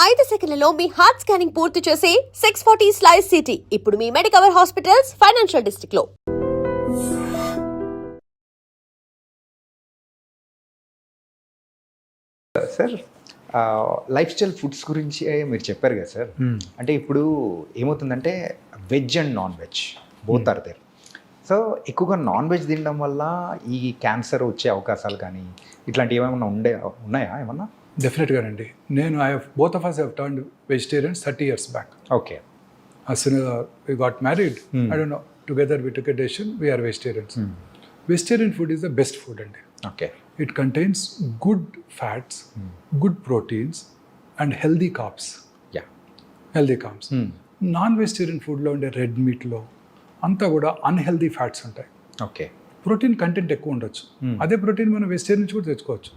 5 సెకన్లలో మీ heart scanning పూర్తి చేసి 640 స్లైస్ సిటీ ఇప్పుడు మీ మెడికవర్ హాస్పిటల్స్ ఫైనాన్షియల్ డిస్ట్రిక్ట్ లో. సార్ లైఫ్ స్టైల్ ఫుడ్స్ గురించి మీరు చెప్పారు కదా సార్. అంటే ఇప్పుడు ఏమవుతుందంటే veg and non veg both are there. So ఎక్కువగా నాన్ వెజ్ తినడం వల్ల ఈ క్యాన్సర్ వచ్చే అవకాశాలు కానీ ఇట్లాంటివి ఏమైనా ఉన్నాయా ఏమన్నా? డెఫినెట్గానండి. నేను both of us have turned vegetarians 30 years back. Okay. As soon as we got married, I don't know, together we took a decision, we are vegetarians. Vegetarian food is the best food అండి. Okay. It contains good fats, good proteins and healthy carbs. Yeah. Healthy carbs. Non vegetarian ఫుడ్లో ఉండే red మీట్లో అంతా కూడా unhealthy fats ఉంటాయి. Okay. Protein content ఎక్కువ ఉండొచ్చు. అదే ప్రోటీన్ మనం వెజిటేరియన్ నుంచి కూడా తెచ్చుకోవచ్చు.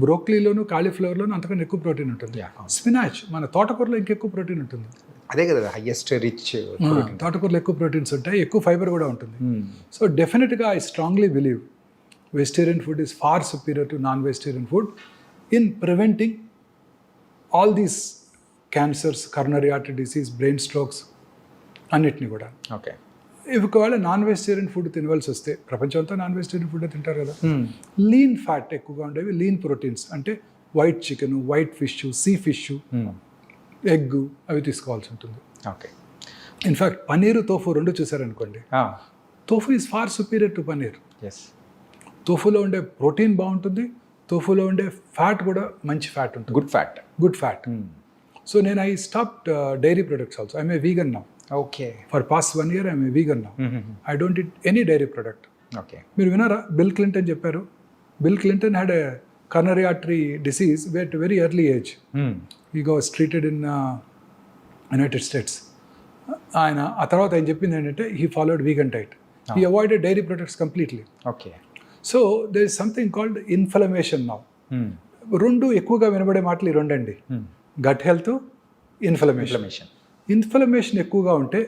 బ్రోక్లీలోను కాలీఫ్లవర్లోను అంతకన్నా ఎక్కువ ప్రోటీన్ ఉంటుంది. స్పినాచ్ మన తోటకూరలో ఇంకెక్కువ ప్రోటీన్ ఉంటుంది. అదే కదా హైయెస్ట్ రిచ్. తోటకూరలో ఎక్కువ ప్రోటీన్స్ ఉంటాయి, ఎక్కువ ఫైబర్ కూడా ఉంటుంది. సో డెఫినెట్గా I strongly believe vegetarian food is far superior to non vegetarian food in preventing all these cancers, coronary artery disease, brain strokes అన్నిటిని కూడా. ఓకే. ఒకవేళ నాన్ వెజిటేరియన్ ఫుడ్ తినవలసి వస్తే, ప్రపంచంతో నాన్ వెజిటేరియన్ ఫుడ్ తింటారు కదా, లీన్ ఫ్యాట్ ఎక్కువగా ఉండేవి, lean proteins అంటే white chicken, white fish, sea fish, egg అవి తీసుకోవాల్సి ఉంటుంది. ఓకే. ఇన్ఫ్యాక్ట్ పనీరు, తోఫు రెండు చూసారనుకోండి, tofu is far superior to paneer. Yes. తోఫులో ఉండే ప్రోటీన్ బాగుంటుంది, తోఫులో ఉండే ఫ్యాట్ కూడా మంచి ఫ్యాట్ ఉంటుంది, గుడ్ ఫ్యాట్. సో నేను I stopped dairy products also. I'm a vegan now. Okay. For past 1 year I'm a vegan now. I don't eat any dairy product. Okay. మీరు వినారా, బిల్ క్లింటన్ చెప్పారు. Bill Clinton had a coronary artery disease at very early age. He was treated in United States. ఆయన ఆ తర్వాత ఆయన చెప్పింది ఏంటంటే he followed vegan diet. He avoided dairy products completely. Okay. So there is something called inflammation now. రెండు ఎక్కువగా వినబడే మాటలు ఈ రెండండి, గట్ హెల్త్, ఇన్ఫ్లమేషన్. ఇన్ఫ్లమేషన్ ఎక్కువగా ఉంటే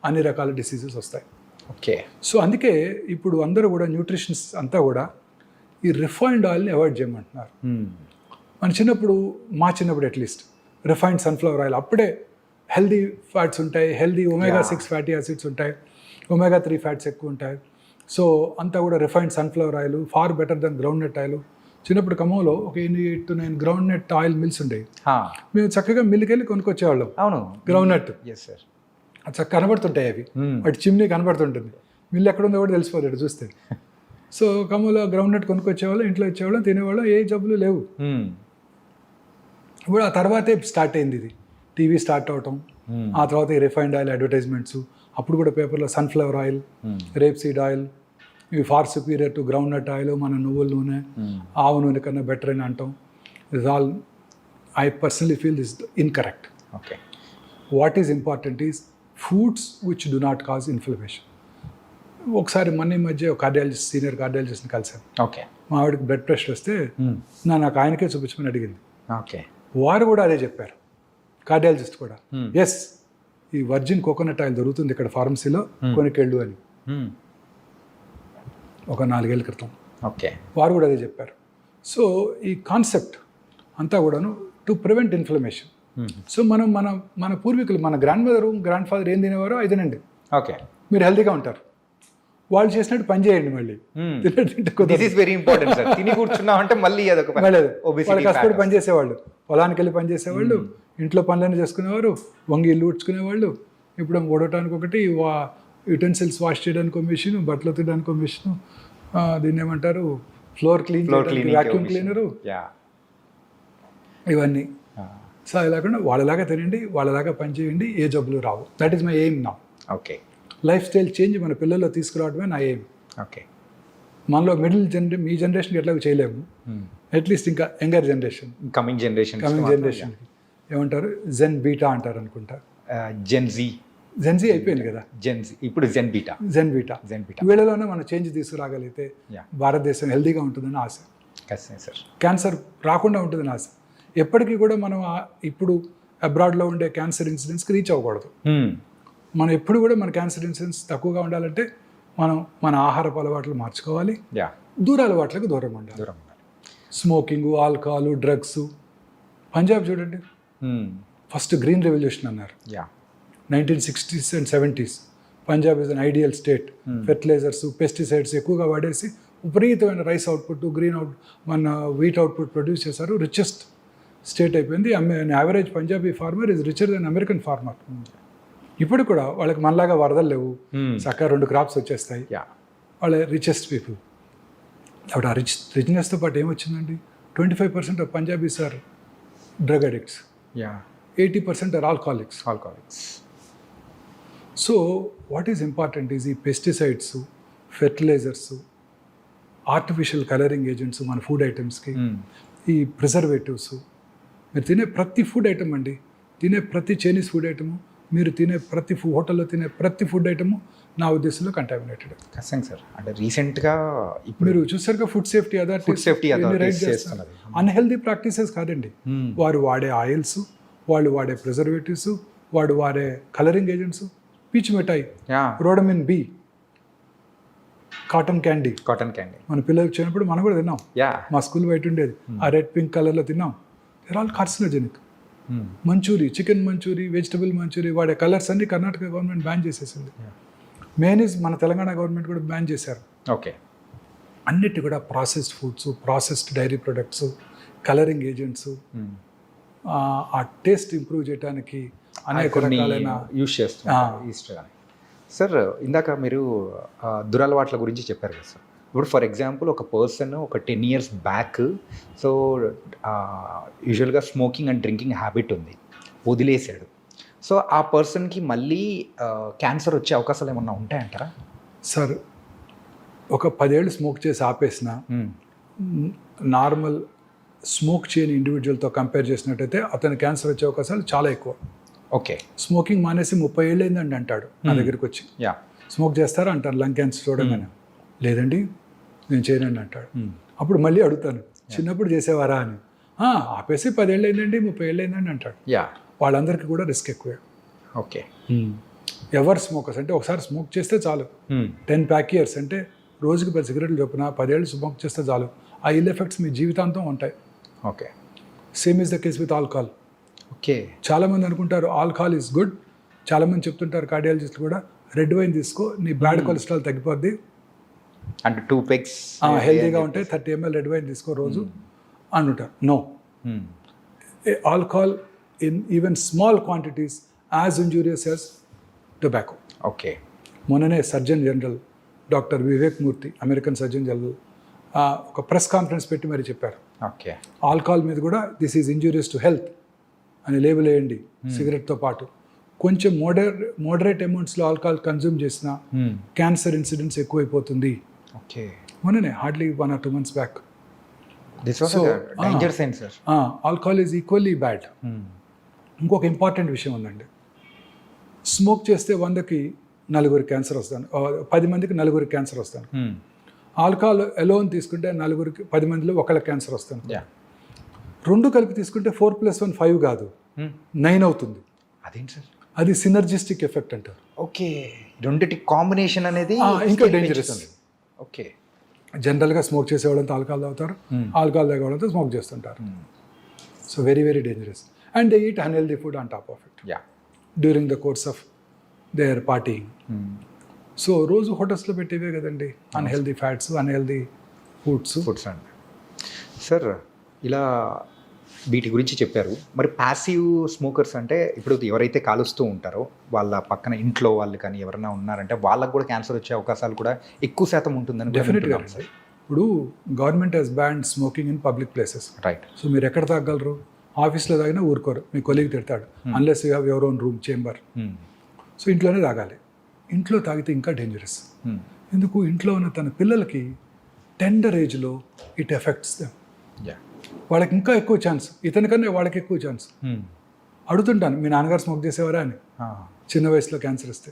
అన్ని రకాల డిసీజెస్ వస్తాయి. ఓకే. సో అందుకే ఇప్పుడు అందరూ కూడా న్యూట్రిషన్స్ అంతా కూడా ఈ రిఫైన్డ్ ఆయిల్ని అవాయిడ్ చేయమంటున్నారు. మన చిన్నప్పుడు, మా చిన్నప్పుడు అట్లీస్ట్ రిఫైన్డ్ సన్ఫ్లవర్ ఆయిల్, అప్పుడే హెల్దీ ఫ్యాట్స్ ఉంటాయి, హెల్దీ omega-6 ఫ్యాటీ యాసిడ్స్ ఉంటాయి, omega-3 ఫ్యాట్స్ ఎక్కువ ఉంటాయి. సో అంతా కూడా refined sunflower oil far better than groundnut oil. చిన్నప్పుడు ఖమ్మంలో ఒక 8 to 9 groundnut oil mills ఉండేవి. మేము చక్కగా మిల్లుకి వెళ్ళి కొనుక్కొచ్చేవాళ్ళం. అవును, గ్రౌండ్ నట్. Yes sir. అది చక్కగా కనబడుతుంటాయి అవి, వాటి చిమ్నీ కనబడుతుంటుంది. మిల్లు ఎక్కడ ఉందో కూడా తెలిసిపోతాడు చూస్తే. సో ఖమ్మంలో గ్రౌండ్ నట్ కొనుక్కొచ్చేవాళ్ళం, ఇంట్లో ఇచ్చేవాళ్ళం, తినేవాళ్ళం, ఏ జబ్బులు లేవు. ఇప్పుడు ఆ తర్వాతే స్టార్ట్ అయింది ఇది, టీవీ స్టార్ట్ అవటం, ఆ తర్వాత ఈ రిఫైన్డ్ ఆయిల్ అడ్వర్టైజ్మెంట్స్. అప్పుడు కూడా పేపర్లో sunflower oil, rapeseed oil ఇవి far superior to groundnut oil, మన నువ్వుల నూనె, ఆవు నూనె కన్నా బెటర్ అని అంటాం. Is all I personally feel is incorrect. Okay. What is important is foods which do not cause inflammation. ఒకసారి మన మధ్య కార్డియాలజిస్ట్, సీనియర్ కార్డియాలజిస్ట్ని కలిసాను. ఓకే. మా ఆవిడకి బ్లడ్ ప్రెషర్ వస్తే నాకు ఆయనకే చూపించమని అడిగింది. ఓకే. వారు కూడా అదే చెప్పారు, కార్డియాలజిస్ట్ కూడా. ఎస్, ఈ వర్జిన్ కోకోనట్ ఆయిల్ దొరుకుతుంది ఇక్కడ ఫార్మసీలో, కొనుకెళ్ళు అని. ఒక 4 ఏళ్ళ క్రితం. ఓకే. వారు కూడా అదే చెప్పారు. సో ఈ కాన్సెప్ట్ అంతా కూడాను టు ప్రివెంట్ ఇన్ఫ్లమేషన్. సో మనం మన పూర్వీకులు, మన గ్రాండ్ మదర్, గ్రాండ్ ఫాదర్ ఏం తినేవారో అది తినండి. ఓకే. మీరు హెల్తీగా ఉంటారు. వాళ్ళు చేసినట్టు పని చేయండి. మళ్ళీ వెరీ ఇంపార్టెంట్ సార్. తిని కూర్చున్నామంటే మళ్ళీ వాళ్ళు కష్టపడి పని చేసేవాళ్ళు, పొలానికి వెళ్ళి పని చేసేవాళ్ళు, ఇంట్లో పనులన్నీ చేసుకునేవారు, వంగి ఇల్లు ఉడ్చుకునేవాళ్ళు. ఇప్పుడు ఓడటానికి ఒకటి, యుటెన్సిల్స్ వాష్ చేయడానికి ఒక మిషన్, బట్టలు తినడానికి ఒక మిషన్, దీన్ని ఏమంటారు, ఫ్లోర్ క్లీన్ చేయడానికి వ్యాక్యూమ్ క్లీనరు, ఇవన్నీ. సో అది లేకుండా వాళ్ళలాగా తినండి, వాళ్ళలాగా పని చేయండి, ఏ జబ్బులు రావు. That is my aim now. Okay. Lifestyle change మన పిల్లల్లో తీసుకురావడమే నా ఎయిమ్. ఓకే. మనలో మీ జనరేషన్కి ఎట్లా చేయలేము, అట్లీస్ట్ ఇంకా యంగర్ జనరేషన్, కమింగ్ జనరేషన్కి ఏమంటారు, జెన్ బీటా అంటారు అనుకుంటా. జెన్జీ అయిపోయింది కదా, ఇప్పుడు జెన్ బీటా. వీళ్ళలోనే మనం చేంజ్ తీసుకురాగలిగితే భారతదేశం హెల్దీగా ఉంటుందని ఆశ. సార్, క్యాన్సర్ రాకుండా ఉంటుందని ఆశ. ఎప్పటికీ కూడా మనం ఇప్పుడు అబ్రాడ్లో ఉండే క్యాన్సర్ ఇన్సిడెన్స్కి రీచ్ అవ్వకూడదు. మనం ఎప్పుడు కూడా మన క్యాన్సర్ ఇన్సిడెన్స్ తక్కువగా ఉండాలంటే మనం మన ఆహారపు అలవాట్లు మార్చుకోవాలి, దూర అలవాట్లకు దూరంగా ఉండాలి. Smoking, alcohol, drugs. పంజాబ్ చూడండి, ఫస్ట్ గ్రీన్ రెవల్యూషన్ అన్నారు yeah 1960s and 70s. Punjab is an ideal state. Fertilizers pesticides ఎక్కువగా వాడేసి విపరీతమైన రైస్ అవుట్పుట్ మన వీట్ అవుట్పుట్ ప్రొడ్యూస్ చేశారు. రిచెస్ట్ స్టేట్ అయిపోయింది. Average Punjabi farmer is richer than American farmer. ఇప్పుడు కూడా వాళ్ళకి మనలాగా వరదలు లేవు, చక్కగా 2 క్రాప్స్ వచ్చేస్తాయి. యా వాళ్ళ రిచెస్ట్ పీపుల్. అప్పుడు ఆ రిచ్నెస్తో పాటు ఏమొచ్చిందండి, 25% of Punjabis are drug addicts, yeah 80% are alcoholics. So what is important is ఈ pesticides, fertilizers, artificial colouring agents మన ఫుడ్ ఐటమ్స్కి, ఈ ప్రిజర్వేటివ్స్. మీరు తినే ప్రతి ఫుడ్ ఐటమ్ అండి, తినే ప్రతి చైనీస్ ఫుడ్ ఐటము, మీరు తినే ప్రతి హోటల్లో తినే ప్రతి ఫుడ్ ఐటము నా ఉద్దేశంలో కంటామినేటెడ్. ఖచ్చితంగా సార్. అంటే రీసెంట్గా ఇప్పుడు మీరు చూసారుగా food safety authority unhealthy practices కాదండి. వారు వాడే ఆయిల్స్, వాళ్ళు వాడే ప్రిజర్వేటివ్స్, వాడు వాడే కలరింగ్ ఏజెంట్స్, పీచు మిఠాయి, రోడమిన్ బి, కాటన్ క్యాండీ. మన పిల్లలు వచ్చినప్పుడు మనం కూడా తిన్నాం. యా మా స్కూల్ బయట ఉండేది, ఆ రెడ్ పింక్ కలర్లో తిన్నాం. There all carcinogenic. Manchurian, chicken manchurian, vegetable manchurian వాడే కలర్స్ అన్ని కర్ణాటక గవర్నమెంట్ బ్యాన్ చేసేసింది. మేనీస్ మన తెలంగాణ గవర్నమెంట్ కూడా బ్యాన్ చేశారు. ఓకే. అన్నిటి కూడా processed foods, processed dairy products, colouring agents, ఆ టేస్ట్ ఇంప్రూవ్ చేయడానికి అనేక రకాలైన యూస్ చేస్తున్నారు. సార్ ఇందాక మీరు దురలవాట్ల గురించి చెప్పారు కదా సార్. ఇప్పుడు ఫర్ ఎగ్జాంపుల్ ఒక పర్సన్ ఒక 10 years బ్యాక్ సో యూజువల్గా స్మోకింగ్ అండ్ డ్రింకింగ్ హ్యాబిట్ ఉంది, వదిలేసాడు. సో ఆ పర్సన్కి మళ్ళీ క్యాన్సర్ వచ్చే అవకాశాలు ఏమన్నా ఉంటాయంటారా? సార్ ఒక 10 ఏళ్ళు స్మోక్ చేసి ఆపేసిన నార్మల్ స్మోక్ చేయని ఇండివిజువల్తో కంపేర్ చేసినట్టయితే అతని క్యాన్సర్ వచ్చే అవకాశాలు చాలా ఎక్కువ. ఓకే. స్మోకింగ్ మానేసి 30 ఏళ్ళు అయిందండి అంటాడు నా దగ్గరికి వచ్చి. యా స్మోక్ చేస్తారా అంటారు లంగ్ క్యాన్సర్ చూడగానే. లేదండి నేను చేయనండి అంటాడు. అప్పుడు మళ్ళీ అడుగుతాను, చిన్నప్పుడు చేసేవారా అని. ఆపేసి 10 ఏళ్ళు అయిందండి, 30 ఏళ్ళు అయిందండి అంటాడు. యా వాళ్ళందరికీ కూడా రిస్క్ ఎక్కువే. ఓకే. ఎవరు స్మోకర్స్ అంటే ఒకసారి స్మోక్ చేస్తే చాలు, 10 pack years అంటే రోజుకి 10 cigarettes చొప్పున 10 ఏళ్ళు స్మోక్ చేస్తే చాలు, ఆ ఇల్ ఎఫెక్ట్స్ మీ జీవితాంతం ఉంటాయి. Okay. Same is the case with alcohol. Okay. చాలామంది అనుకుంటారు ఆల్కహాల్ ఈజ్ గుడ్. చాలామంది చెప్తుంటారు కార్డియాలజిస్టులు కూడా, రెడ్ వైన్ తీసుకో నీ బ్లడ్ కొలెస్ట్రాల్ తగ్గిపోద్ది, అంటే 2 pegs హెల్తీగా ఉంటే 30 ml రెడ్ వైన్ తీసుకో రోజు అంటుంటారు. No, alcohol in even small quantities as injurious as tobacco. Okay. మొన్ననే surgeon general doctor Vivek Murthy, American surgeon general, ఒక ప్రెస్ కాన్ఫరెన్స్ పెట్టి మరి చెప్పారు, ఓకే, ఆల్కహాల్ మీద కూడా this is injurious to health అని లేబుల్ వేయండి. సిగరెట్తో పాటు కొంచెం మోడరేట్ అమౌంట్స్లో ఆల్కహాల్ కన్జ్యూమ్ చేసిన క్యాన్సర్ ఇన్సిడెంట్స్ ఎక్కువైపోతుంది. ఓకే. మొన్ననే hardly 1 or 2 months back. This was danger sign sir. Alcohol is equally bad. ఇంకొక ఇంపార్టెంట్ విషయం ఉందండి, స్మోక్ చేస్తే 100కి 4 క్యాన్సర్ వస్తాను, 10 మందికి 4 క్యాన్సర్ వస్తాను. ఆల్కహాల్ ఎలోన్ తీసుకుంటే 10 మందిలో 1 క్యాన్సర్ వస్తాను. 2 కలిపి తీసుకుంటే 4 + 1 5 కాదు, 9 అవుతుంది. అదేంటి సార్? అది సినర్జిస్టిక్ ఎఫెక్ట్ అంటారు. ఓకే. రెండిటి కాంబినేషన్ అనేది ఇంకా డేంజరస్. ఓకే. జనరల్గా స్మోక్ చేసేవాళ్ళంతా ఆల్కహాల్ తాగుతారు, ఆల్కహాల్ తాగేవాళ్ళంతా స్మోక్ చేస్తుంటారు. So very very dangerous. And they eat unhealthy food on top of it during the course of their partying. So రోజు హోటల్స్లో పెట్టేవే కదండి అన్హెల్దీ ఫ్యాట్స్, అన్హెల్దీ ఫుడ్స్ అండి. Sir ఇలా వీటి గురించి చెప్పారు. మరి ప్యాసివ్ స్మోకర్స్ అంటే ఇప్పుడు ఎవరైతే కాలుస్తూ ఉంటారో వాళ్ళ పక్కన ఇంట్లో వాళ్ళు కానీ ఎవరైనా ఉన్నారంటే వాళ్ళకు కూడా క్యాన్సర్ వచ్చే అవకాశాలు కూడా ఎక్కువ శాతం ఉంటుందని. డెఫినెట్గా. ఇప్పుడు government has ban smoking in public places. Right. So మీరు ఎక్కడ తాగలరు? ఆఫీస్లో తాగినా ఊరుకోరు, మీ కొలీగ్ తిడతాడు, unless you have your own room chamber. So ఇంట్లోనే తాగాలి. ఇంట్లో తాగితే ఇంకా డేంజరస్. ఎందుకు? ఇంట్లో ఉన్న తన పిల్లలకి టెండర్ ఏజ్లో ఇట్ ఎఫెక్ట్స్ దెమ్. వాళ్ళకి ఇంకా ఎక్కువ ఛాన్స్, ఇతనికన్నా వాళ్ళకి ఎక్కువ ఛాన్స్. అడుగుతుంటాను, మీ నాన్నగారు స్మోక్ చేసేవారా అని, చిన్న వయసులో క్యాన్సర్ వస్తే.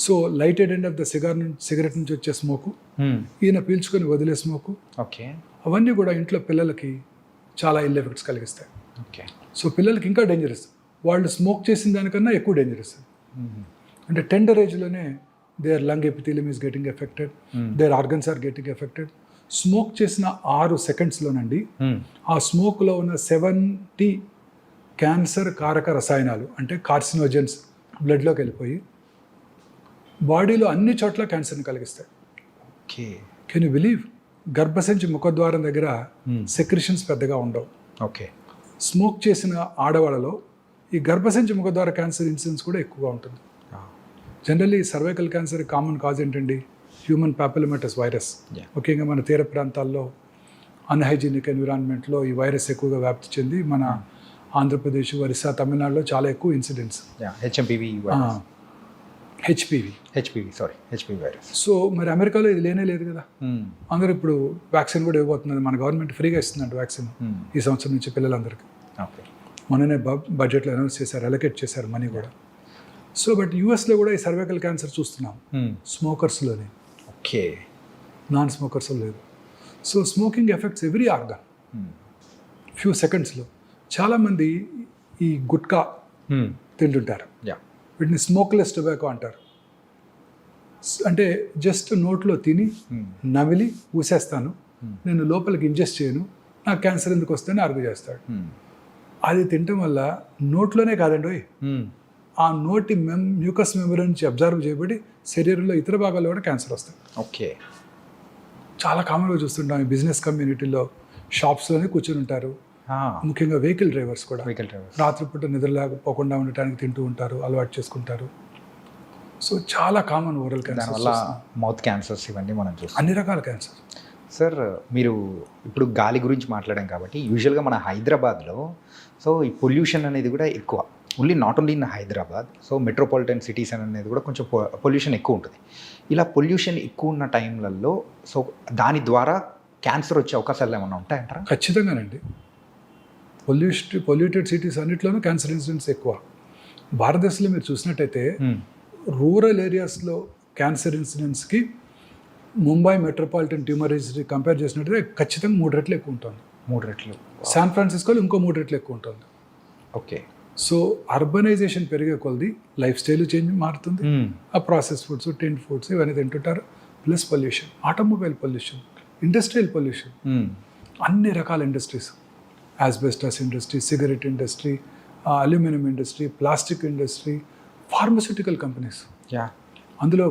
So lighted end of the cigarette నుంచి వచ్చే స్మోకు, ఈయన పీల్చుకొని వదిలే స్మోకు, ఓకే, అవన్నీ కూడా ఇంట్లో పిల్లలకి చాలా ఇల్ ఎఫెక్ట్స్ కలిగిస్తాయి. ఓకే. సో పిల్లలకి ఇంకా డేంజరస్, వాళ్ళు స్మోక్ చేసిన దానికన్నా ఎక్కువ డేంజరస్. అంటే టెండర్ ఏజ్లోనే their lung epithelium is getting affected, their organs are getting affected. Smoke చేసిన 6 secondsలోనండి ఆ స్మోక్లో ఉన్న 70 క్యాన్సర్ కారక రసాయనాలు అంటే కార్సినోజెన్స్ బ్లడ్లోకి వెళ్ళిపోయి బాడీలో అన్ని చోట్ల క్యాన్సర్ని కలిగిస్తాయి. ఓకే. Can you believe? గర్భసంచి ముఖద్వారం దగ్గర సెక్రిషన్స్ పెద్దగా ఉండవు. ఓకే. స్మోక్ చేసిన ఆడవాళ్ళలో ఈ గర్భసంచి ముఖద్వార క్యాన్సర్ ఇన్సిడెన్స్ కూడా ఎక్కువగా ఉంటుంది. Generally cervical cancer common cause ఏంటండి? Human papillomatous virus. ముఖ్యంగా మన తీర ప్రాంతాల్లో అన్హైజీనిక్ ఎన్విరాన్మెంట్లో ఈ వైరస్ ఎక్కువగా వ్యాప్తి చెంది మన ఆంధ్రప్రదేశ్, ఒరిస్సా, తమిళనాడులో చాలా ఎక్కువ incidents. HMPV HPV virus. So మరి అమెరికాలో ఇది లేనే లేదు కదా. అందరూ ఇప్పుడు వ్యాక్సిన్ కూడా ఇవ్వబోతున్నది. మన గవర్నమెంట్ ఫ్రీగా ఇస్తుందంట వ్యాక్సిన్ ఈ సంవత్సరం నుంచి పిల్లలందరికీ. ఓకే. మొన్ననే బడ్జెట్లో అనౌన్స్ చేశారు, అలొకేట్ చేశారు మనీ కూడా. సో బట్ యూఎస్లో కూడా ఈ సర్వైకల్ క్యాన్సర్ చూస్తున్నాం స్మోకర్స్లోనే. ఓకే. నాన్ స్మోకర్స్లో లేదు. So smoking effects every organ few సెకండ్స్లో. చాలామంది ఈ గుట్కా తింటుంటారు, వీటిని స్మోక్లెస్ టొబాకో అంటారు. అంటే జస్ట్ నోట్లో తిని నమిలి ఊసేస్తాను, నేను లోపలికి ఇంజెస్ట్ చేయను, నాకు క్యాన్సర్ ఎందుకు వస్తుందని ఆర్గ్యూ చేస్తాడు. అది తినటం వల్ల నోట్లోనే కాదండి, ఆ నోటి మ్యూకస్ మెమరీ నుంచి అబ్జర్వ్ చేయబడి శరీరంలో ఇతర భాగాల్లో కూడా క్యాన్సర్ వస్తాయి. ఓకే. చాలా కామన్గా చూస్తుంటాం ఈ బిజినెస్ కమ్యూనిటీలో. షాప్స్లోనే కూర్చొని ఉంటారు, ముఖ్యంగా వెహికల్ డ్రైవర్స్ కూడా రాత్రిపూట నిద్రలేకపోకుండా ఉండటానికి తింటూ ఉంటారు, అలవాటు చేసుకుంటారు. సో చాలా కామన్ ఓరల్ క్యాన్సర్ వల్ల మౌత్ క్యాన్సర్స్ ఇవన్నీ మనం చూస్తాం, అన్ని రకాల క్యాన్సర్. సార్ మీరు ఇప్పుడు గాలి గురించి మాట్లాడాం కాబట్టి యూజువల్గా మన హైదరాబాద్లో సో ఈ పొల్యూషన్ అనేది కూడా ఎక్కువ. Not only in Hyderabad, so metropolitan cities అనేది కూడా కొంచెం పొల్యూషన్ ఎక్కువ ఉంటుంది. ఇలా పొల్యూషన్ ఎక్కువ ఉన్న టైంలలో సో దాని ద్వారా క్యాన్సర్ వచ్చే అవకాశాలు ఏమైనా ఉంటాయంటారా? ఖచ్చితంగానండి. పొల్యూటెడ్ సిటీస్ అన్నిట్లోనూ క్యాన్సర్ ఇన్సిడెంట్స్ ఎక్కువ. భారతదేశంలో మీరు చూసినట్టయితే రూరల్ ఏరియాస్లో క్యాన్సర్ ఇన్సిడెంట్స్కి Mumbai metropolitan tumour registry compare చేసినట్టయితే ఖచ్చితంగా 3 రెట్లు ఎక్కువ ఉంటుంది. 3 రెట్లు. శాన్ ఫ్రాన్సిస్కోలో ఇంకో 3 రెట్లు ఎక్కువ ఉంటుంది. ఓకే. సో అర్బనైజేషన్ పెరిగే కొలది లైఫ్ స్టైల్ చేంజ్ మారుతుంది. ఆ ప్రాసెస్ ఫుడ్స్, టిన్ ఫుడ్స్ ఇవన్నీ తింటుంటారు. Plus pollution, automobile pollution, industrial pollution, అన్ని రకాల industries, asbestos industry, cigarette industry, aluminium industry, plastic industry, pharmaceutical companies, అందులో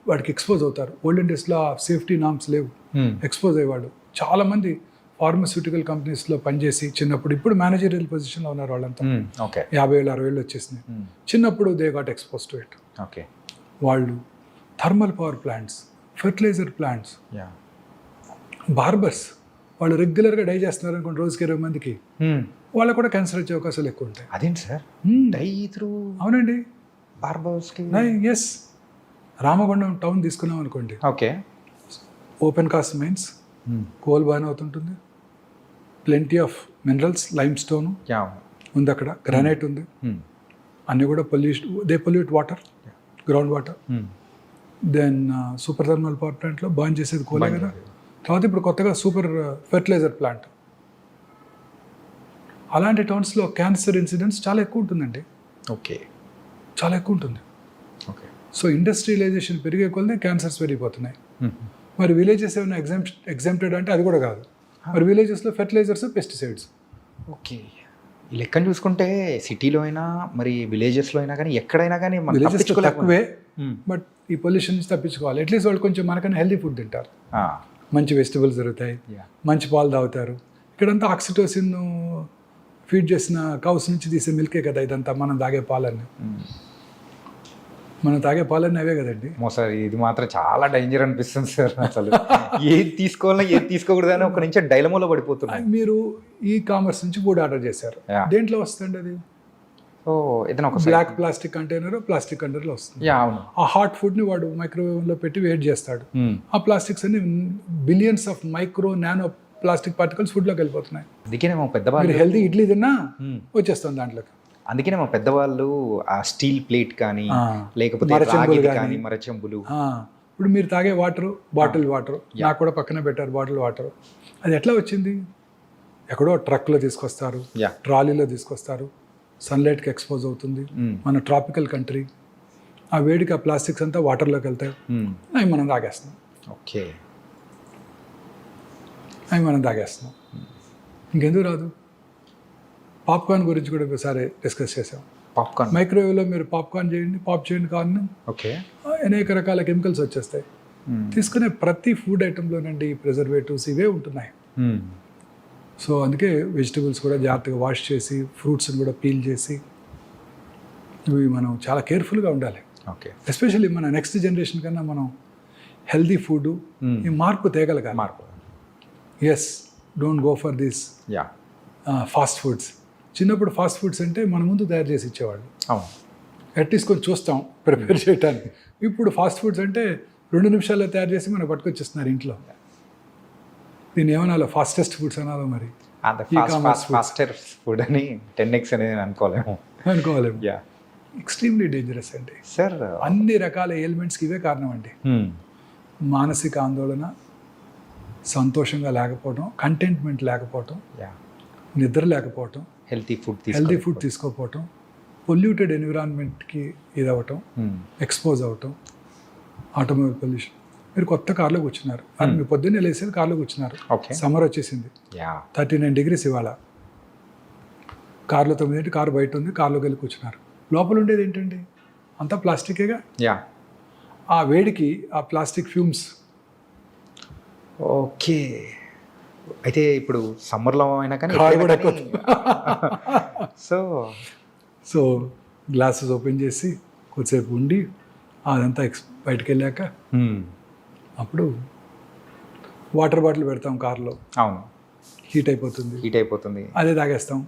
వాడికి ఎక్స్పోజ్ అవుతారు. ఓల్డెన్ డేస్లో సేఫ్టీ నామ్స్ లేవు, ఎక్స్పోజ్ అయ్యేవాడు. చాలామంది ఫార్మస్యూటికల్ కంపెనీస్లో పనిచేసి చిన్నప్పుడు, ఇప్పుడు మేనేజరియల్ పొజిషన్లో ఉన్నారు వాళ్ళంతా. 50,000, 60,000 వచ్చేసినాయి. చిన్నప్పుడు they got expose to it. Okay. వాళ్ళు thermal power plants, fertilizer plants, barbers, వాళ్ళు రెగ్యులర్గా డై చేస్తున్నారు అనుకోండి రోజుకి 20 మందికి, వాళ్ళకు కూడా క్యాన్సర్ వచ్చే అవకాశాలు ఎక్కువ ఉంటాయి. అదేంటి సార్? Die through? అవునండి, బార్బర్స్కి. ఎస్. రామగుండం టౌన్ తీసుకున్నాం అనుకోండి, okay, open cast mines, coal బాగానే అవుతుంటుంది, plenty of minerals, limestone ఉంది అక్కడ, గ్రానైట్ ఉంది, అన్నీ కూడా pollute water, ground water. Then super thermal power ప్లాంట్లో బర్న్ చేసేది కోలే కదా. తర్వాత ఇప్పుడు కొత్తగా సూపర్ ఫెర్టిలైజర్ ప్లాంట్. అలాంటి టౌన్స్లో క్యాన్సర్ ఇన్సిడెంట్స్ చాలా ఎక్కువ ఉంటుందండి. ఓకే, చాలా ఎక్కువ ఉంటుంది. ఓకే. సో ఇండస్ట్రియలైజేషన్ పెరిగే కొలది క్యాన్సర్స్ పెరిగిపోతున్నాయి. మరి విలేజెస్ ఏమైనా ఎగ్జామ్టెడ్ అంటే అది కూడా కాదు. మరి విలేజెస్లో ఫెర్టిలైజర్స్, పెస్టిసైడ్స్. ఓకే. ఈ లెక్కను చూసుకుంటే సిటీలో అయినా మరి విలేజెస్లో అయినా కానీ ఎక్కడైనా కానీ విలేజెస్ తక్కువే, బట్ ఈ పొల్యూషన్ నుంచి తప్పించుకోవాలి. అట్లీస్ట్ వాళ్ళు కొంచెం మనకన్నా హెల్దీ ఫుడ్ తింటారు, మంచి వెజిటబుల్స్ దొరుకుతాయి, మంచి పాలు తాగుతారు. ఇక్కడంతా ఆక్సిటోసిన్ ఫీడ్ చేసిన కౌస్ నుంచి తీసే మిల్కే కదా ఇదంతా. మనం తాగే పాలన్నీ, మనం తాగే పాలన్నీ అవే కదండి. సార్ ఇది మాత్రం చాలా డేంజర్ అనిపిస్తుంది సార్. అసలు ఏది తీసుకోవాలన్నా ఏది తీసుకోకూడదని ఒక నుంచి డైలమాలో పడిపోతున్నాయి. మీరు ఈ కామర్స్ నుంచి ఫుడ్ ఆర్డర్ చేశారు, దేంట్లో వస్తుంది అది? ఏదైనా ఒక బ్లాక్ ప్లాస్టిక్ కంటైనర్, ప్లాస్టిక్ కంటైనర్లో వస్తుంది. అవును. ఆ హాట్ ఫుడ్ని వాడు మైక్రోవేవ్లో పెట్టి వేట్ చేస్తాడు. ఆ ప్లాస్టిక్స్ అన్ని billions of micro nano plastic particles ఫుడ్లోకి వెళ్ళిపోతున్నాయి. అందుకేనేమో పెద్దవాళ్ళు హెల్తీ ఇడ్లీ తిన్నా వచ్చేస్తుంది దాంట్లోకి. అందుకేనేమో పెద్దవాళ్ళు ఆ స్టీల్ ప్లేట్ కానీ లేకపోతే మరచెంబులు. ఇప్పుడు మీరు తాగే వాటర్, బాటిల్ వాటర్, నాకు కూడా పక్కన పెట్టారు బాటిల్ వాటర్. అది ఎట్లా వచ్చింది? ఎక్కడో ట్రక్లో తీసుకొస్తారు, ట్రాలీలో తీసుకొస్తారు, సన్లైట్కి ఎక్స్పోజ్ అవుతుంది. మన ట్రాపికల్ కంట్రీ, ఆ వేడికి ఆ ప్లాస్టిక్స్ అంతా వాటర్లోకి వెళ్తాయి, అవి మనం తాగేస్తున్నాం. ఓకే, అవి మనం తాగేస్తున్నాం. ఇంకెందుకు రాదు? పాప్కార్న్ గురించి కూడా ఒకసారి డిస్కస్ చేసాం. పాప్కార్న్. మైక్రోవేవ్లో మీరు పాప్కార్న్ చేయండి, పాప్ చేయండి కార్న్, ఓకే. అనేక రకాల కెమికల్స్ వచ్చేస్తాయి. తీసుకునే ప్రతి ఫుడ్ ఐటెంలోనండి ప్రిజర్వేటివ్స్ ఇవే ఉంటున్నాయి. సో అందుకే వెజిటబుల్స్ కూడా జాగ్రత్తగా వాష్ చేసి, ఫ్రూట్స్ని కూడా పీల్ చేసి, ఇవి మనం చాలా కేర్ఫుల్గా ఉండాలి. ఓకే. ఎస్పెషల్లీ మన నెక్స్ట్ జనరేషన్ కన్నా మనం హెల్దీ ఫుడ్ ఈ మార్పు తేగలగాలి. మార్పు. Yes, don't go for this yeah. Fast foods. చిన్నప్పుడు ఫాస్ట్ ఫుడ్స్ అంటే మన ముందు తయారు చేసి ఇచ్చేవాళ్ళు, అవును. అట్లీస్ట్ కొంచెం చూస్తాం ప్రిపేర్ చేయడానికి. ఇప్పుడు ఫాస్ట్ ఫుడ్స్ అంటే 2 నిమిషాల్లో తయారు చేసి మనకు పట్టుకొచ్చేస్తున్నారు ఇంట్లో. దీన్ని ఏమనాలో, ఫాస్టెస్ట్ ఫుడ్స్ అనాలో మరి, ఫాస్టర్ ఫుడ్ అని 10x అనేది అనుకోలేము. అనుకోవాలి. యా. ఎక్స్ట్రీమ్లీ డేంజరస్ అండి. సార్, అన్ని రకాల ఎయిల్మెంట్స్కి ఇవే కారణం అండి. మానసిక ఆందోళన, సంతోషంగా లేకపోవటం, కంటెంట్మెంట్ లేకపోవటం, యా, నిద్ర లేకపోవటం, హెల్తీ ఫుడ్ తీసుకోకపోవటం, పొల్యూటెడ్ ఎన్విరాన్మెంట్కి ఇది అవ్వటం, ఎక్స్పోజ్ అవ్వటం, ఆటోమొబైల్ పొల్యూషన్. మీరు కొత్త కార్లో కూర్చున్నారు, అది మీ పొద్దున్నే లేసేది కార్లో కూర్చున్నారు, ఓకే. సమ్మర్ వచ్చేసింది, యా, 39 degrees ఇవాళ. కార్లో 9 కారు బయట ఉంది, కార్లోకి వెళ్ళి కూర్చున్నారు. లోపల ఉండేది ఏంటండి, అంతా ప్లాస్టికేగా. యా. ఆ వేడికి ఆ ప్లాస్టిక్ ఫ్యూమ్స్. ఓకే. అయితే ఇప్పుడు సమ్మర్లో అయినా కానీ కారు కూడా సో సో గ్లాసెస్ ఓపెన్ చేసి కొద్దిసేపు ఉండి అదంతా బయటకు వెళ్ళాక అప్పుడు వాటర్ బాటిల్ పెడతాం కార్లో. అవును. హీట్ అయిపోతుంది, అదే తాగేస్తాం.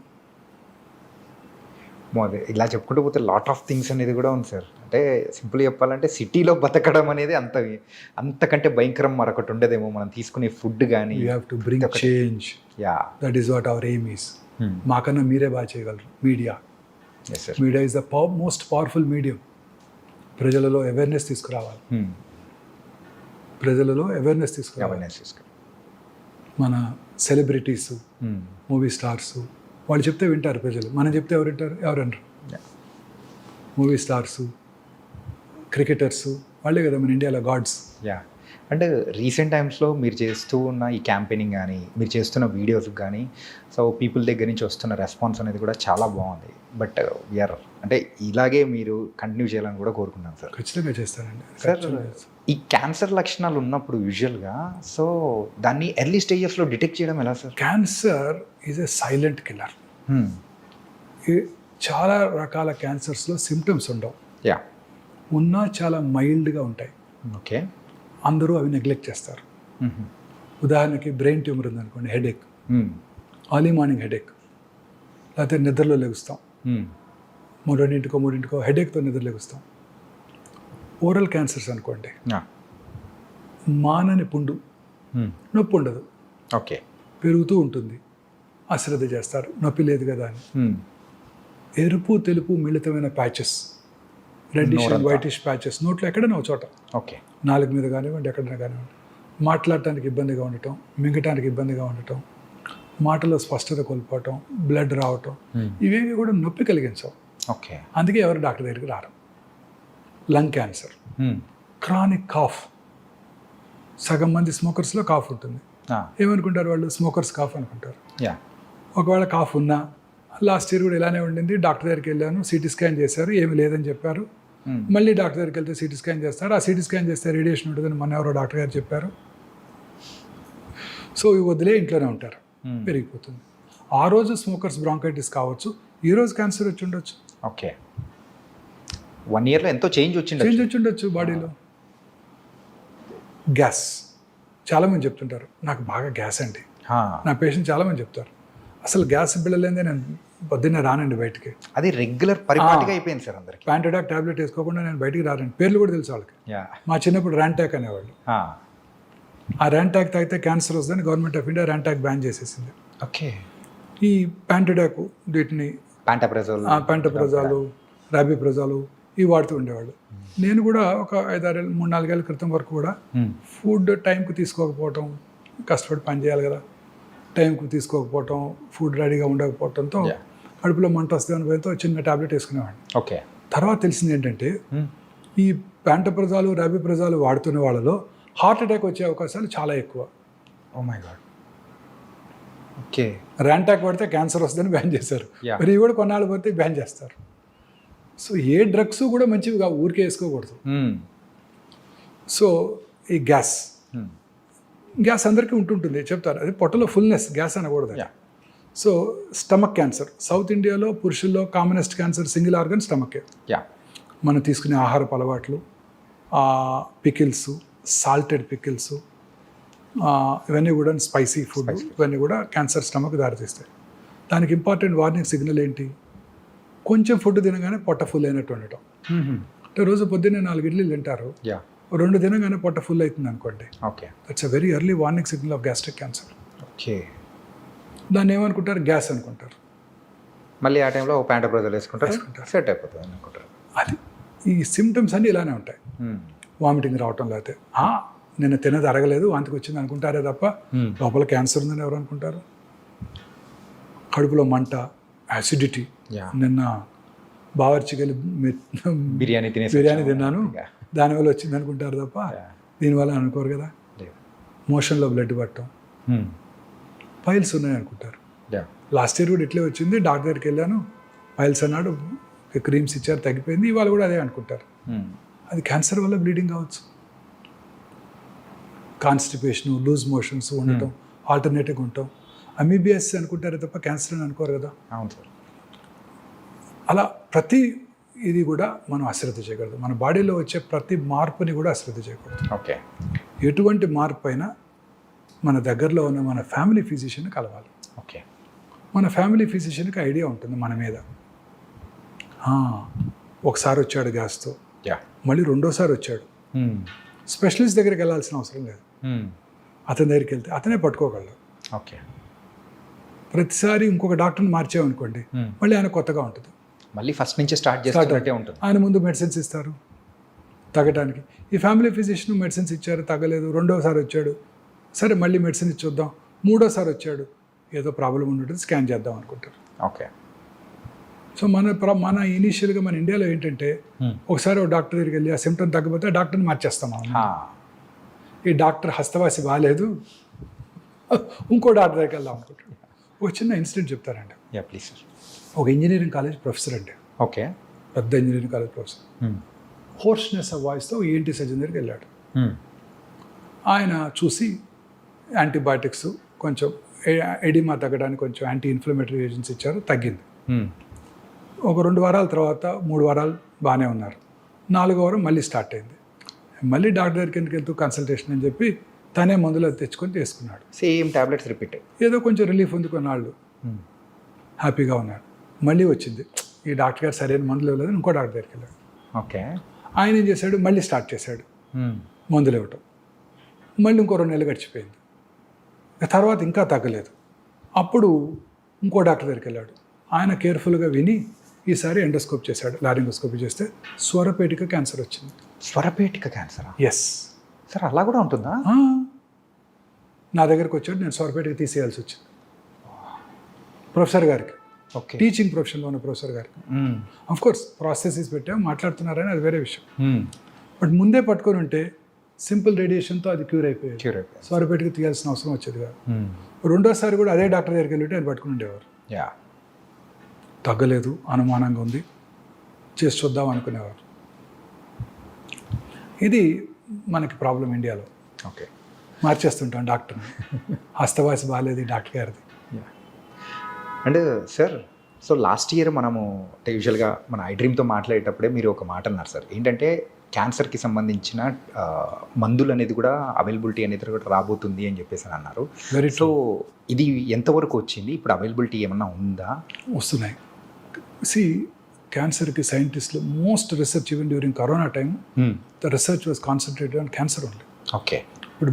అదే ఇలా చెప్పుకుంటూ పోతే లాట్ ఆఫ్ థింగ్స్ అనేది కూడా ఉంది సార్. అంటే సింపుల్ చెప్పాలంటే సిటీలో బతకడం అనేది అంతకంటే భయంకరం మరొకటి ఉండదేమో. మనం తీసుకునే ఫుడ్ కానీ you have to bring change. Yeah, that is what hour aim is. మాకన్నా మీరే బాగా చేయగలరు. Media is the most powerful medium. ప్రజలలో అవేర్నెస్ తీసుకురావాలి. మన సెలబ్రిటీస్, మూవీ స్టార్స్, వాళ్ళు చెప్తే వింటారు ప్రజలు. మనం చెప్తే ఎవరంటారు? మూవీ స్టార్స్, క్రికెటర్స్, వాళ్ళే కదా మన ఇండియాలో గాడ్స్. యా. అంటే రీసెంట్ టైమ్స్లో మీరు చేస్తూ ఉన్న ఈ క్యాంపెయినింగ్ కానీ, మీరు చేస్తున్న వీడియోస్కి కానీ, సో పీపుల్ దగ్గర నుంచి వస్తున్న రెస్పాన్స్ అనేది కూడా చాలా బాగుంది. బట్ వీఆర్ అంటే ఇలాగే మీరు కంటిన్యూ చేయాలని కూడా కోరుకున్నాను సార్. ఖచ్చితంగా చేస్తానండి సార్. ఈ క్యాన్సర్ లక్షణాలు ఉన్నప్పుడు యూజువల్గా సో దాన్ని ఎర్లీ స్టేజెస్లో డిటెక్ట్ చేయడం ఎలా sir? Cancer is a silent killer. చాలా రకాల క్యాన్సర్స్లో సిమ్టమ్స్ ఉండవు. యా. ఉన్నా చాలా మైల్డ్గా ఉంటాయి. ఓకే. అందరూ అవి నెగ్లెక్ట్ చేస్తారు. ఉదాహరణకి బ్రెయిన్ ట్యూమర్ ఉందనుకోండి, హెడేక్, ఎర్లీ మార్నింగ్ హెడేక్, లేకపోతే నిద్రలో లెగుస్తాం, 2:00కో హెడేక్తో నిద్ర లెగుస్తాం. ఓరల్ క్యాన్సర్స్ అనుకోండి, మానని పుండు, నొప్పి ఉండదు, ఓకే, పెరుగుతూ ఉంటుంది, అశ్రద్ధ చేస్తారు, నొప్పి లేదు కదా అని. ఎరుపు తెలుపు మిళితమైన patches, reddish and whitish patches నోట్లో ఎక్కడైనా ఒక చోట, ఓకే, నాలుగు మీద కానివ్వండి, ఎక్కడైనా కానివ్వండి. మాట్లాడటానికి ఇబ్బందిగా ఉండటం, మింగటానికి ఇబ్బందిగా ఉండటం, మాటలో స్పష్టత కోల్పోవటం, బ్లడ్ రావటం, ఇవేవి కూడా నొప్పి కలిగించవు. ఓకే. అందుకే ఎవరు డాక్టర్ దగ్గరికి రారు. లంగ్ క్యాన్సర్, క్రానిక్ కాఫ్, సగం మంది స్మోకర్స్లో కాఫ్ ఉంటుంది. ఏమనుకుంటారు వాళ్ళు? స్మోకర్స్ కాఫ్ అనుకుంటారు. ఒకవేళ కాఫ్ ఉన్నా, లాస్ట్ ఇయర్ కూడా ఇలానే ఉండింది, డాక్టర్ దగ్గరికి వెళ్ళాను, సిటీ స్కాన్ చేశారు, ఏమీ లేదని చెప్పారు. మళ్ళీ డాక్టర్ దగ్గరికి వెళ్తే సిటీ స్కాన్ చేస్తారు, ఆ సిటీ స్కాన్ చేస్తే రేడియేషన్ ఉంటుందని మన ఎవరో డాక్టర్ గారు చెప్పారు. సో ఇవి వదిలే ఇంట్లోనే ఉంటారు, పెరిగిపోతుంది. ఆ రోజు స్మోకర్స్ బ్రాంకైటిస్ కావచ్చు, ఈ రోజు క్యాన్సర్ వచ్చి ఉండొచ్చు. ఓకే. 1 yearలో ఎంతో చేంజ్ వచ్చి ఉండొచ్చు బాడీలో. గ్యాస్, చాలామంది చెప్తుంటారు నాకు బాగా గ్యాస్ అండి. నా పేషెంట్ చాలామంది చెప్తారు అసలు గ్యాస్ బిళ్ళలేదే నేను పొద్దున్నే రానండి బయటికి. అది రెగ్యులర్ పరిపాటిగా అయిపోయింది సార్ అందరికి. ప్యాంటడాక్ టాబ్లెట్ వేసుకోకుండా నేను బయటికి రానండి. పేర్లు కూడా తెలుసు వాళ్ళకి. మా చిన్నప్పుడు ర్యాంటాక్ అనేవాళ్ళు. ఆ ర్యాంటాక్ తాగితే క్యాన్సర్ వస్తుందని government of India Rantac ban చేసేసింది. ఓకే. ఈ ప్యాంటడాక్, వీటిని ప్యాంటప్రజాలు, రాబిప్రజాలు ఇవి వాడుతూ ఉండేవాళ్ళు. నేను కూడా ఒక 3-4 ఏళ్ళ క్రితం వరకు కూడా ఫుడ్ టైంకి తీసుకోకపోవటం, కష్టపడి పని చేయాలి కదా, టైంకి తీసుకోకపోవటం, ఫుడ్ రెడీగా ఉండకపోవటంతో కడుపులో మంట వస్తే అనుభవంతో చిన్న టాబ్లెట్ వేసుకునేవాడిని. ఓకే. తర్వాత తెలిసింది ఏంటంటే ఈ ప్యాంటప్రజాలు, రాబిప్రజాలు వాడుతున్న వాళ్ళలో హార్ట్ అటాక్ వచ్చే అవకాశాలు చాలా ఎక్కువ. Oh my god. Okay. Rantac పడితే క్యాన్సర్ వస్తుందని బ్యాన్ చేశారు. Yeah. మరి ఇవి కూడా కొన్నాళ్ళు పడితే బ్యాన్ చేస్తారు. సో ఏ డ్రగ్స్ కూడా మంచివిగా ఊరికే వేసుకోకూడదు. సో ఈ గ్యాస్ అందరికీ ఉంటుంటుంది చెప్తారు, అది పొట్టలో ఫుల్నెస్ గ్యాస్ అనకూడదు. Yeah. So stomach cancer south ఇండియాలో పురుషుల్లో commonest cancer single organ stomach ache. Yeah. మనం తీసుకునే ఆహారపు అలవాట్లు, పికిల్స్, సాల్టెడ్ పికిల్స్, ఇవన్నీ కూడా స్పైసీ ఫుడ్, ఇవన్నీ కూడా క్యాన్సర్ స్టమక్ దారితీస్తాయి. దానికి ఇంపార్టెంట్ వార్నింగ్ సిగ్నల్ ఏంటి? కొంచెం ఫుడ్ తినగానే పొట్ట ఫుల్ అయినట్టు ఉండటం. అంటే రోజు పొద్దున్నే 4 ఇడ్లీలు తింటారు, యా. 2 తినగానే పొట్ట ఫుల్ అవుతుంది అనుకోండి, okay. That's a very early warning signal off gastric cancer. Okay. దాన్ని ఏమనుకుంటారు? గ్యాస్ అనుకుంటారు. మళ్ళీ ఆ టైంలో ఒక ప్యాంటోప్రజోల్ వేసుకుంటారు, సెట్ అయిపోతుంది అనుకుంటారు. అది ఈ సిమ్టమ్స్ అన్నీ ఇలానే ఉంటాయి. వామిటింగ్ రావటం, లేకపోతే నిన్న తినది అరగలేదు వాంతికి వచ్చింది అనుకుంటారే తప్ప లోపల క్యాన్సర్ ఉందని ఎవరు అనుకుంటారు? కడుపులో మంట, యాసిడిటీ. Yeah. నిన్న బావర్చికెళ్ళి బిర్యానీ తిన్నాను దానివల్ల వచ్చింది అనుకుంటారు తప్ప దీనివల్ల అనుకోరు కదా. మోషన్లో బ్లడ్ పట్టడం, పైల్స్ ఉన్నాయి అనుకుంటారు. లాస్ట్ ఇయర్ కూడా ఇట్లే వచ్చింది, డాక్టర్ దగ్గరికి వెళ్ళాను, పైల్స్ అన్నాడు, క్రీమ్స్ ఇచ్చారు తగ్గిపోయింది. ఇవాళ కూడా అదే అనుకుంటారు. అది క్యాన్సర్ వల్ల బ్లీడింగ్ కావచ్చు. కాన్స్టిపేషన్, లూజ్ మోషన్స్ ఉండటం, ఆల్టర్నేటివ్గా ఉండటం, అమీబియస్ అనుకుంటారే తప్ప క్యాన్సర్ అని అనుకోరు కదా. అవును సార్. అలా ప్రతి ఇది కూడా మనం అశ్రద్ధ చేయకూడదు. మన బాడీలో వచ్చే ప్రతి మార్పుని కూడా అశ్రద్ధ చేయకూడదు. ఓకే. ఎటువంటి మార్పు అయినా మన దగ్గరలో ఉన్న మన ఫ్యామిలీ ఫిజిషియన్ని కలవాలి. ఓకే. మన ఫ్యామిలీ ఫిజిషియన్కి ఐడియా ఉంటుంది మన మీద. ఒకసారి వచ్చాడు గ్యాస్తో, యా. మళ్ళీ రెండోసారి వచ్చాడు, స్పెషలిస్ట్ దగ్గరికి వెళ్ళాల్సిన అవసరం లేదు. అతని దగ్గరికి వెళ్తే అతనే పట్టుకోగలడు. ఓకే. ప్రతిసారి ఇంకొక డాక్టర్ని మార్చామనుకోండి, మళ్ళీ ఆయన కొత్తగా ఉంటుంది. మళ్ళీ ఫస్ట్ నుంచి స్టార్ట్ చేస్తున్నట్టే ఉంటుంది. ఆయన ముందు మెడిసిన్స్ ఇస్తారు తగ్గడానికి. ఈ ఫ్యామిలీ ఫిజిషియన్ మెడిసిన్స్ ఇచ్చారు, తగ్గలేదు, రెండోసారి వచ్చాడు, సరే మళ్ళీ మెడిసిన్ ఇచ్చి చూద్దాం, మూడోసారి వచ్చాడు, ఏదో ప్రాబ్లం ఉంటుంది, స్కాన్ చేద్దాం అనుకుంటారు. ఓకే. సో మన ఇనీషియల్గా మన ఇండియాలో ఏంటంటే ఒకసారి ఒక డాక్టర్ దగ్గరికి వెళ్ళి ఆ సిమ్టమ్ తగ్గకపోతే ఆ డాక్టర్ని మార్చేస్తాం. ఈ డాక్టర్ హస్తవాసి బాగాలేదు, ఇంకో డాక్టర్ దగ్గరికి వెళ్దాం అనుకుంటాడు. ఒక చిన్న ఇన్సిడెంట్ చెప్తారండి. Yeah please sir. ఒక ఇంజనీరింగ్ కాలేజ్ ప్రొఫెసర్ అండి, ఓకే. పెద్ద engineering college professor, hoarseness of వాయిస్తో ఏంటి సర్జన్ దగ్గరికి వెళ్ళాడు. ఆయన చూసి యాంటీబయాటిక్స్, కొంచెం ఎడిమా తగ్గడానికి కొంచెం యాంటీ ఇన్ఫ్లమేటరీ ఏజెంట్స్ ఇచ్చారు, తగ్గింది. ఒక 2 వారాల తర్వాత 3 వారాలు బాగానే ఉన్నారు. 4వ వారం మళ్ళీ స్టార్ట్ అయింది. మళ్ళీ డాక్టర్ దగ్గరికి ఎందుకు వెళ్తూ కన్సల్టేషన్ అని చెప్పి తనే మందులు తెచ్చుకొని తీసుకున్నాడు. Same tablets repeat. ఏదో కొంచెం రిలీఫ్ ఉంది, కొన్నాళ్ళు హ్యాపీగా ఉన్నాడు. మళ్ళీ వచ్చింది, ఈ డాక్టర్ గారు సరైన మందులు ఇవ్వలేదు, ఇంకో డాక్టర్ దగ్గరికి వెళ్ళాడు. ఓకే. ఆయన ఏం చేశాడు, మళ్ళీ స్టార్ట్ చేశాడు మందులు ఇవ్వటం. మళ్ళీ ఇంకో 2 నెలలు గడిచిపోయింది. తర్వాత ఇంకా తగ్గలేదు. అప్పుడు ఇంకో డాక్టర్ దగ్గరికి వెళ్ళాడు. ఆయన కేర్ఫుల్గా విని ఈసారి ఎండోస్కోప్ చేశాడు. లారింగోస్కోపీ చేస్తే స్వరపేటిక క్యాన్సర్ వచ్చింది. స్వరపేటిక క్యాన్సరా? ఎస్ సార్, అలా కూడా ఉంటుందా? నా దగ్గరికి వచ్చాడు, నేను స్వరపేటిక తీసేయాల్సి వచ్చింది. ప్రొఫెసర్ గారికి, ఓకే, టీచింగ్ ప్రొఫెషన్లో ఉన్న ప్రొఫెసర్ గారికి. కోర్స్ ప్రాసెసెస్ పెట్టాం, మాట్లాడుతున్నారని అది వేరే విషయం. బట్ ముందే పట్టుకొని ఉంటే సింపుల్ రేడియేషన్తో అది క్యూర్ అయిపోయేది. స్వరపేటిక తీయాల్సిన అవసరం వచ్చేది కాదు. రెండోసారి కూడా అదే డాక్టర్ దగ్గరికి వెళ్ళి ఆయన పట్టుకుని ఉండేవారు. యా. తగ్గలేదు, అనుమానంగా ఉంది, చేసి చూద్దాం అనుకునేవారు. ఇది మనకి ప్రాబ్లం ఇండియాలో. ఓకే. మార్చేస్తుంటాం డాక్టర్ని. హస్తవాసి బాగాలేదు డాక్టర్ గారిది. And sir, so last year మనము యూజువల్గా మన ఐ డ్రీమ్తో మాట్లాడేటప్పుడే మీరు ఒక మాట అన్నారు సార్, ఏంటంటే క్యాన్సర్కి సంబంధించిన మందులు అనేది కూడా అవైలబిలిటీ అనేది కూడా రాబోతుంది అని చెప్పేసి అని అన్నారు. సో ఇది ఎంతవరకు వచ్చింది? ఇప్పుడు అవైలబిలిటీ ఏమన్నా ఉందా? వస్తున్నాయి. సి, క్యాన్సర్కి సైంటిస్టులు most research even during corona time the research was concentrated on cancer only. Okay. ఇప్పుడు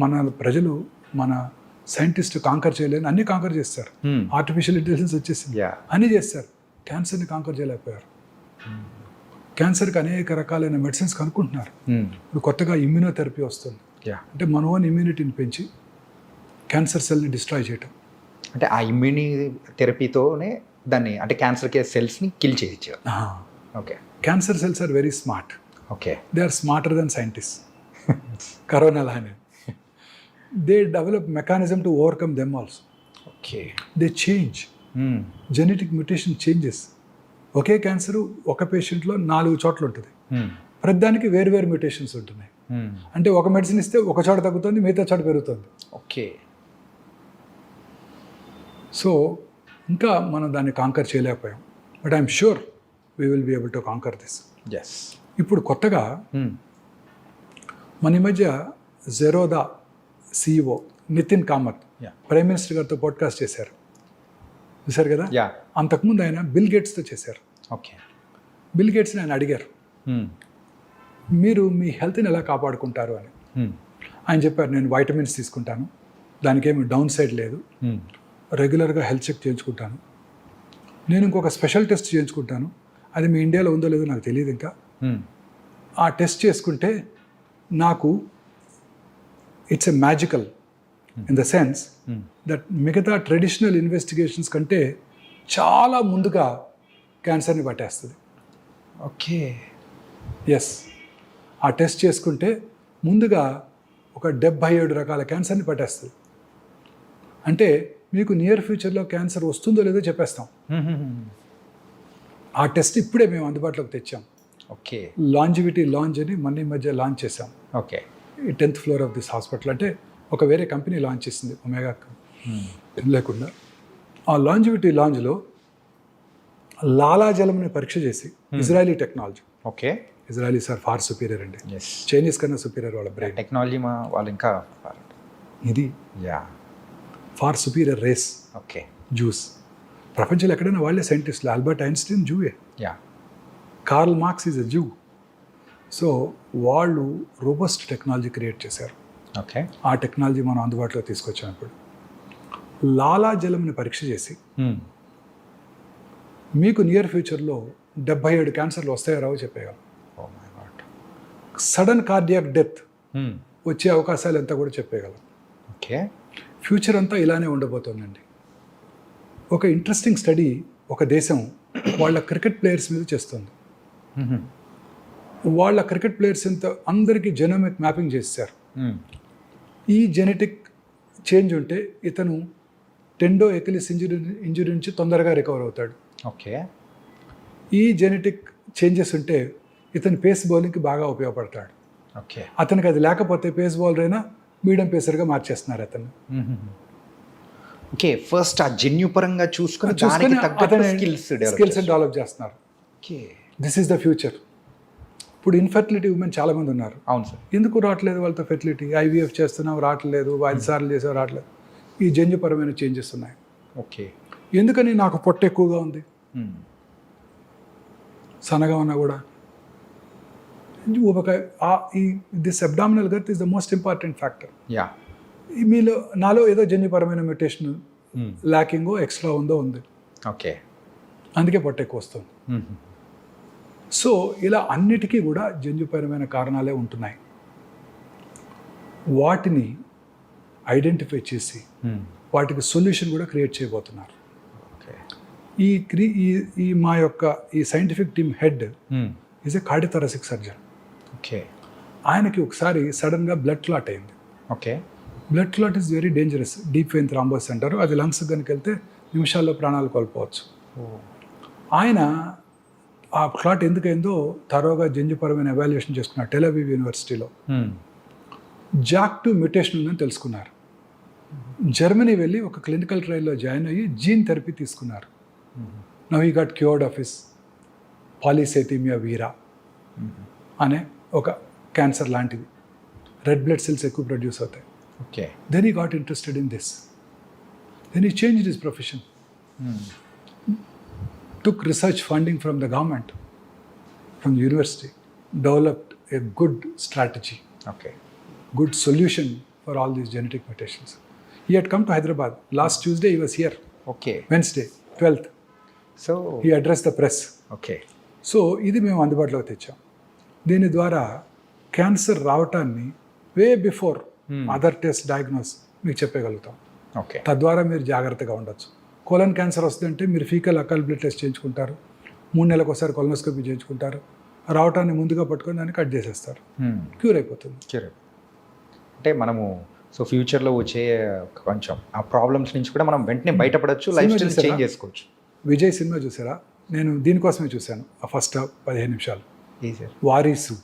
మన ప్రజలు, మన సైంటిస్ట్ కాంకర్ చేయలేని అన్ని కాంకర్ చేస్తారు. ఆర్టిఫిషియల్ ఇంటెలిజెన్స్ వచ్చేసింది, అన్నీ చేస్తారు. క్యాన్సర్ని కాంకర్ చేయలేకపోయారు. క్యాన్సర్కి అనేక రకాలైన మెడిసిన్స్ కనుక్కుంటున్నారు. ఇప్పుడు కొత్తగా ఇమ్యూనోథెరపీ వస్తుంది. అంటే మన ఓన్ ఇమ్యూనిటీని పెంచి క్యాన్సర్ సెల్ని డిస్ట్రాయ్ చేయటం. అంటే ఆ ఇమ్యూని థెరపీతోనే దాన్ని, అంటే క్యాన్సర్ సెల్స్ని కిల్ చేయొచ్చు. Okay. Cancer cells are very smart. Okay. They are smarter than scientist. Corona లానే they develop mechanism to overcome them also. Okay. They change. Genetic mutation changes. ఒకే క్యాన్సర్ ఒక పేషెంట్లో 4 చోట్ల ఉంటుంది. ప్రతిదానికి వేరు వేరు మ్యూటేషన్స్ ఉంటున్నాయి. అంటే ఒక మెడిసిన్ ఇస్తే ఒక చోట తగ్గుతుంది, మిగతా చోట పెరుగుతుంది. ఓకే. సో ఇంకా మనం దాన్ని కాంకర్ చేయలేకపోయాం. But I'm sure we will be able to conquer this. Yes. ఇప్పుడు కొత్తగా మన ఈ మధ్య Zerodha CEO Nitin Kamath Yeah. Prime minister గారితో పాడ్కాస్ట్ చేశారు, చూశారు కదా. యా. అంతకుముందు ఆయన బిల్ గేట్స్తో చేశారు. ఓకే. బిల్ గేట్స్ని ఆయన అడిగారు, మీరు మీ హెల్త్ని ఎలా కాపాడుకుంటారు అని. ఆయన చెప్పారు, నేను వైటమిన్స్ తీసుకుంటాను, దానికేమి డౌన్ సైడ్ లేదు, రెగ్యులర్గా హెల్త్ చెక్ చేయించుకుంటాను, నేను ఇంకొక స్పెషల్ టెస్ట్ చేయించుకుంటాను, అది మీ ఇండియాలో ఉందో లేదో నాకు తెలియదు ఇంకా. ఆ టెస్ట్ చేసుకుంటే నాకు it's a magical in the sense that మిగతా ట్రెడిషనల్ ఇన్వెస్టిగేషన్స్ కంటే చాలా ముందుగా క్యాన్సర్ని పట్టేస్తుంది. ఓకే. ఎస్, ఆ టెస్ట్ చేసుకుంటే ముందుగా ఒక 77 రకాల క్యాన్సర్ని పట్టేస్తుంది. అంటే మీకు నియర్ ఫ్యూచర్లో క్యాన్సర్ వస్తుందో లేదో చెప్పేస్తాం. ఆ టెస్ట్ ఇప్పుడే మేము అందుబాటులోకి తెచ్చాం. ఓకే. లాంజివిటీ లాంచ్ అని మన ఈ మధ్య లాంచ్ చేసాం. ఓకే. ఈ 10th floor of this hospital. అంటే ఒక వేరే కంపెనీ లాంచ్ చేసింది, ఒమేగా లేకుండా. ఆ లాంజివిటీ లాంజ్లో లాలాజలంని పరీక్ష చేసి, Israeli technology, okay. Israelis are far superior అండి, ఎస్. చైనీస్ కన్నా సుపీరియర్ వాళ్ళ బ్రెయిన్. టెక్నాలజీ వాళ్ళు ఇంకా. ఇది yeah. Far superior race okay. Jews. ప్రపంచంలో ఎక్కడైనా వాళ్ళే సైంటిస్టులు. ఆల్బర్ట్ ఐన్స్టీన్ జూయే, yeah. Karl Marx is a Jew. So వాళ్ళు రోబస్ట్ టెక్నాలజీ క్రియేట్ చేశారు. ఓకే. ఆ టెక్నాలజీ మనం అందుబాటులో తీసుకొచ్చాం. ఇప్పుడు లాలాజలంని పరీక్ష చేసి మీకు నియర్ ఫ్యూచర్లో 77 క్యాన్సర్లు వస్తాయో రావో చెప్పేయగలం. Oh my God. Sudden cardiac death వచ్చే అవకాశాలు ఎంత కూడా చెప్పేయగలం. ఓకే. ఫ్యూచర్ అంతా ఇలానే ఉండబోతోందండి. ఒక ఇంట్రెస్టింగ్ స్టడీ ఒక దేశం వాళ్ళ క్రికెట్ ప్లేయర్స్ మీద చేస్తుంది. వాళ్ళ క్రికెట్ ప్లేయర్స్ ఎంత అందరికీ జెనోమిక్ మ్యాపింగ్ చేశారు. ఈ జెనెటిక్ చేంజ్ ఉంటే ఇతను టెండో ఎకిలిస్ ఇంజురీ నుంచి తొందరగా రికవర్ అవుతాడు. ఓకే. ఈ జెనెటిక్ చేంజెస్ ఉంటే ఇతను పేస్ బౌలింగ్కి బాగా ఉపయోగపడతాడు. ఓకే. అతనికి అది లేకపోతే పేస్ బౌలర్ అయినా మీడియం పేసర్గా మార్చేస్తున్నారు అతను. ఓకే. ఫస్ట్ ఆ జన్యు పరంగా చూసుకుని అతని స్కిల్స్ డెవలప్ చేస్తున్నారు. Okay. This is the future. ఇప్పుడు ఇన్ఫర్టిలిటీ ఉమెన్ చాలామంది ఉన్నారు. అవును సార్. ఎందుకు రావట్లేదు వాళ్ళతో ఫెర్టిలిటీ? IVF చేస్తున్నాం, రావట్లేదు. 5 సార్లు చేసావు, రావట్లేదు. ఈ జన్యుపరమైన చేంజెస్ ఉన్నాయి. ఓకే. ఎందుకని నాకు పొట్ట ఎక్కువగా ఉంది, సన్నగా ఉన్నా కూడా ఊబకాయ. This abdominal girth is the most important factor. Yeah. మీలో నాలో ఏదో జన్యుపరమైన మ్యూటేషన్ ల్యాకింగో ఎక్స్ట్రా ఉందో ఉంది, ఓకే. అందుకే పొట్ట ఎక్కువ వస్తుంది. సో ఇలా అన్నిటికీ కూడా జన్యుపరమైన కారణాలే ఉంటున్నాయి. వాటిని ఐడెంటిఫై చేసి వాటికి సొల్యూషన్ కూడా క్రియేట్ చేయబోతున్నారు. ఈ మా యొక్క ఈ scientific team head is a cardiothoracic surgeon. Okay. ఆయనకి ఒకసారి సడన్గా బ్లడ్ క్లాట్ అయింది. Okay. Blood clot is very dangerous. Deep vein thrombosis అంటారు. అది లంగ్స్ కనుక వెళ్తే నిమిషాల్లో ప్రాణాలు కోల్పోవచ్చు. ఆయన ఆ క్లాట్ ఎందుకైందో తరోగా జన్యుపరమైన ఎవాల్యుయేషన్ చేసుకున్నారు టెల్ అవీవ్ యూనివర్సిటీలో. JAK2 మ్యూటేషన్ ఉందని తెలుసుకున్నారు. జర్మనీ వెళ్ళి ఒక క్లినికల్ ట్రయల్లో జాయిన్ అయ్యి జీన్ థెరపీ తీసుకున్నారు. Now he got cured of his polycythemia vera అనే ఒక క్యాన్సర్ లాంటిది. రెడ్ బ్లడ్ సెల్స్ ఎక్కువ ప్రొడ్యూస్ అవుతాయి. Okay. Then he got interested in this. Then he changed his profession. Took research funding from the government, from the university, developed a good strategy, okay. good solution for all these genetic mutations. He had come to Hyderabad. Last Tuesday he was here. Okay. Wednesday, 12th. So He addressed the press. Okay. So ఇది మేము అందుబాటులోకి తెచ్చాం. దీని ద్వారా cancer రావటాన్ని way before other test diagnose మీకు చెప్పగలుగుతాం. Okay. తద్వారా మీరు జాగ్రత్తగా ఉండొచ్చు. కోలన్ క్యాన్సర్ వస్తుందంటే మీరు ఫీకల్ అకల్ బ్లడ్ టెస్ట్ చేయించుకుంటారు, 3 నెలలకు ఒకసారి కొలనోస్కోపీ చేయించుకుంటారు, రావటాన్ని ముందుగా పట్టుకొని దాన్ని కట్ చేసేస్తారు, క్యూర్ అయిపోతుంది. క్యూర్. అంటే మనము సో ఫ్యూచర్లో వచ్చే కొంచెం ఆ ప్రాబ్లమ్స్ నుంచి కూడా మనం వెంటనే బయటపడవచ్చు, లైఫ్ సినిమా స్టైల్ చూసారా? చేంజ్ చేసుకోవచ్చు. విజయ్ సినిమా చూసారా? నేను దీనికోసమే చూశాను. ఆ ఫస్ట్ 15 నిమిషాలు. ఏ సార్? వారీసు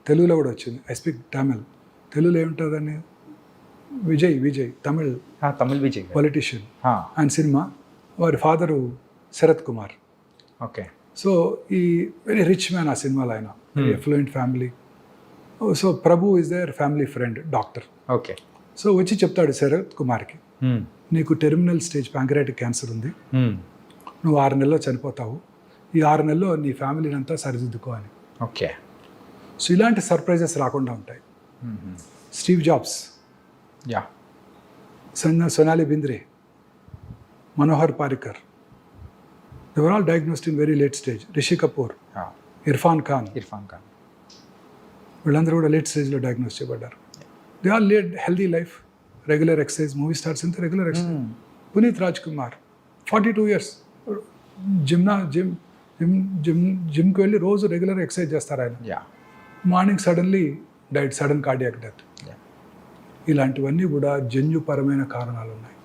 తెలుగులో కూడా వచ్చింది. I speak Tamil. తెలుగులో ఏముంటుందని విజయ్ తమిళ్ తమిళ్ విజయ్. పొలిటీషియన్. ఆయన సినిమా. వారి father Sarath Kumar. Okay. So ఈ వెరీ రిచ్ మ్యాన్ ఆ సినిమాలో ఆయన. Very affluent family. So Prabhu is there family friend, doctor. Okay. So వచ్చి చెప్తాడు శరత్ కుమార్కి, నీకు టెర్మినల్ స్టేజ్ ప్యాంక్రియాటిక్ క్యాన్సర్ ఉంది, నువ్వు 6 నెలల్లో చనిపోతావు, ఈ 6 నెలల్లో నీ ఫ్యామిలీని అంతా సరిదిద్దుకో అని. ఓకే. సో ఇలాంటి సర్ప్రైజెస్ రాకుండా ఉంటాయి. Steve Jobs, yeah, Sonali Bendre, Manohar Parrikar, they were all diagnosed in very late stage. Rishi Kapoor, Irrfan Khan వీళ్ళందరూ కూడా లేట్ స్టేజ్లో డయాగ్నోస్ చేయబడ్డారు. They all lead healthy life, regular exercise. Movie stars అంతా regular exercise. Puneeth Raj Kumar 42 years జిమ్కి వెళ్ళి రోజు రెగ్యులర్ ఎక్సర్సైజ్ చేస్తారు ఆయన. Morning suddenly died, sudden cardiac death. ఇలాంటివన్నీ కూడా జన్యుపరమైన కారణాలు ఉన్నాయి.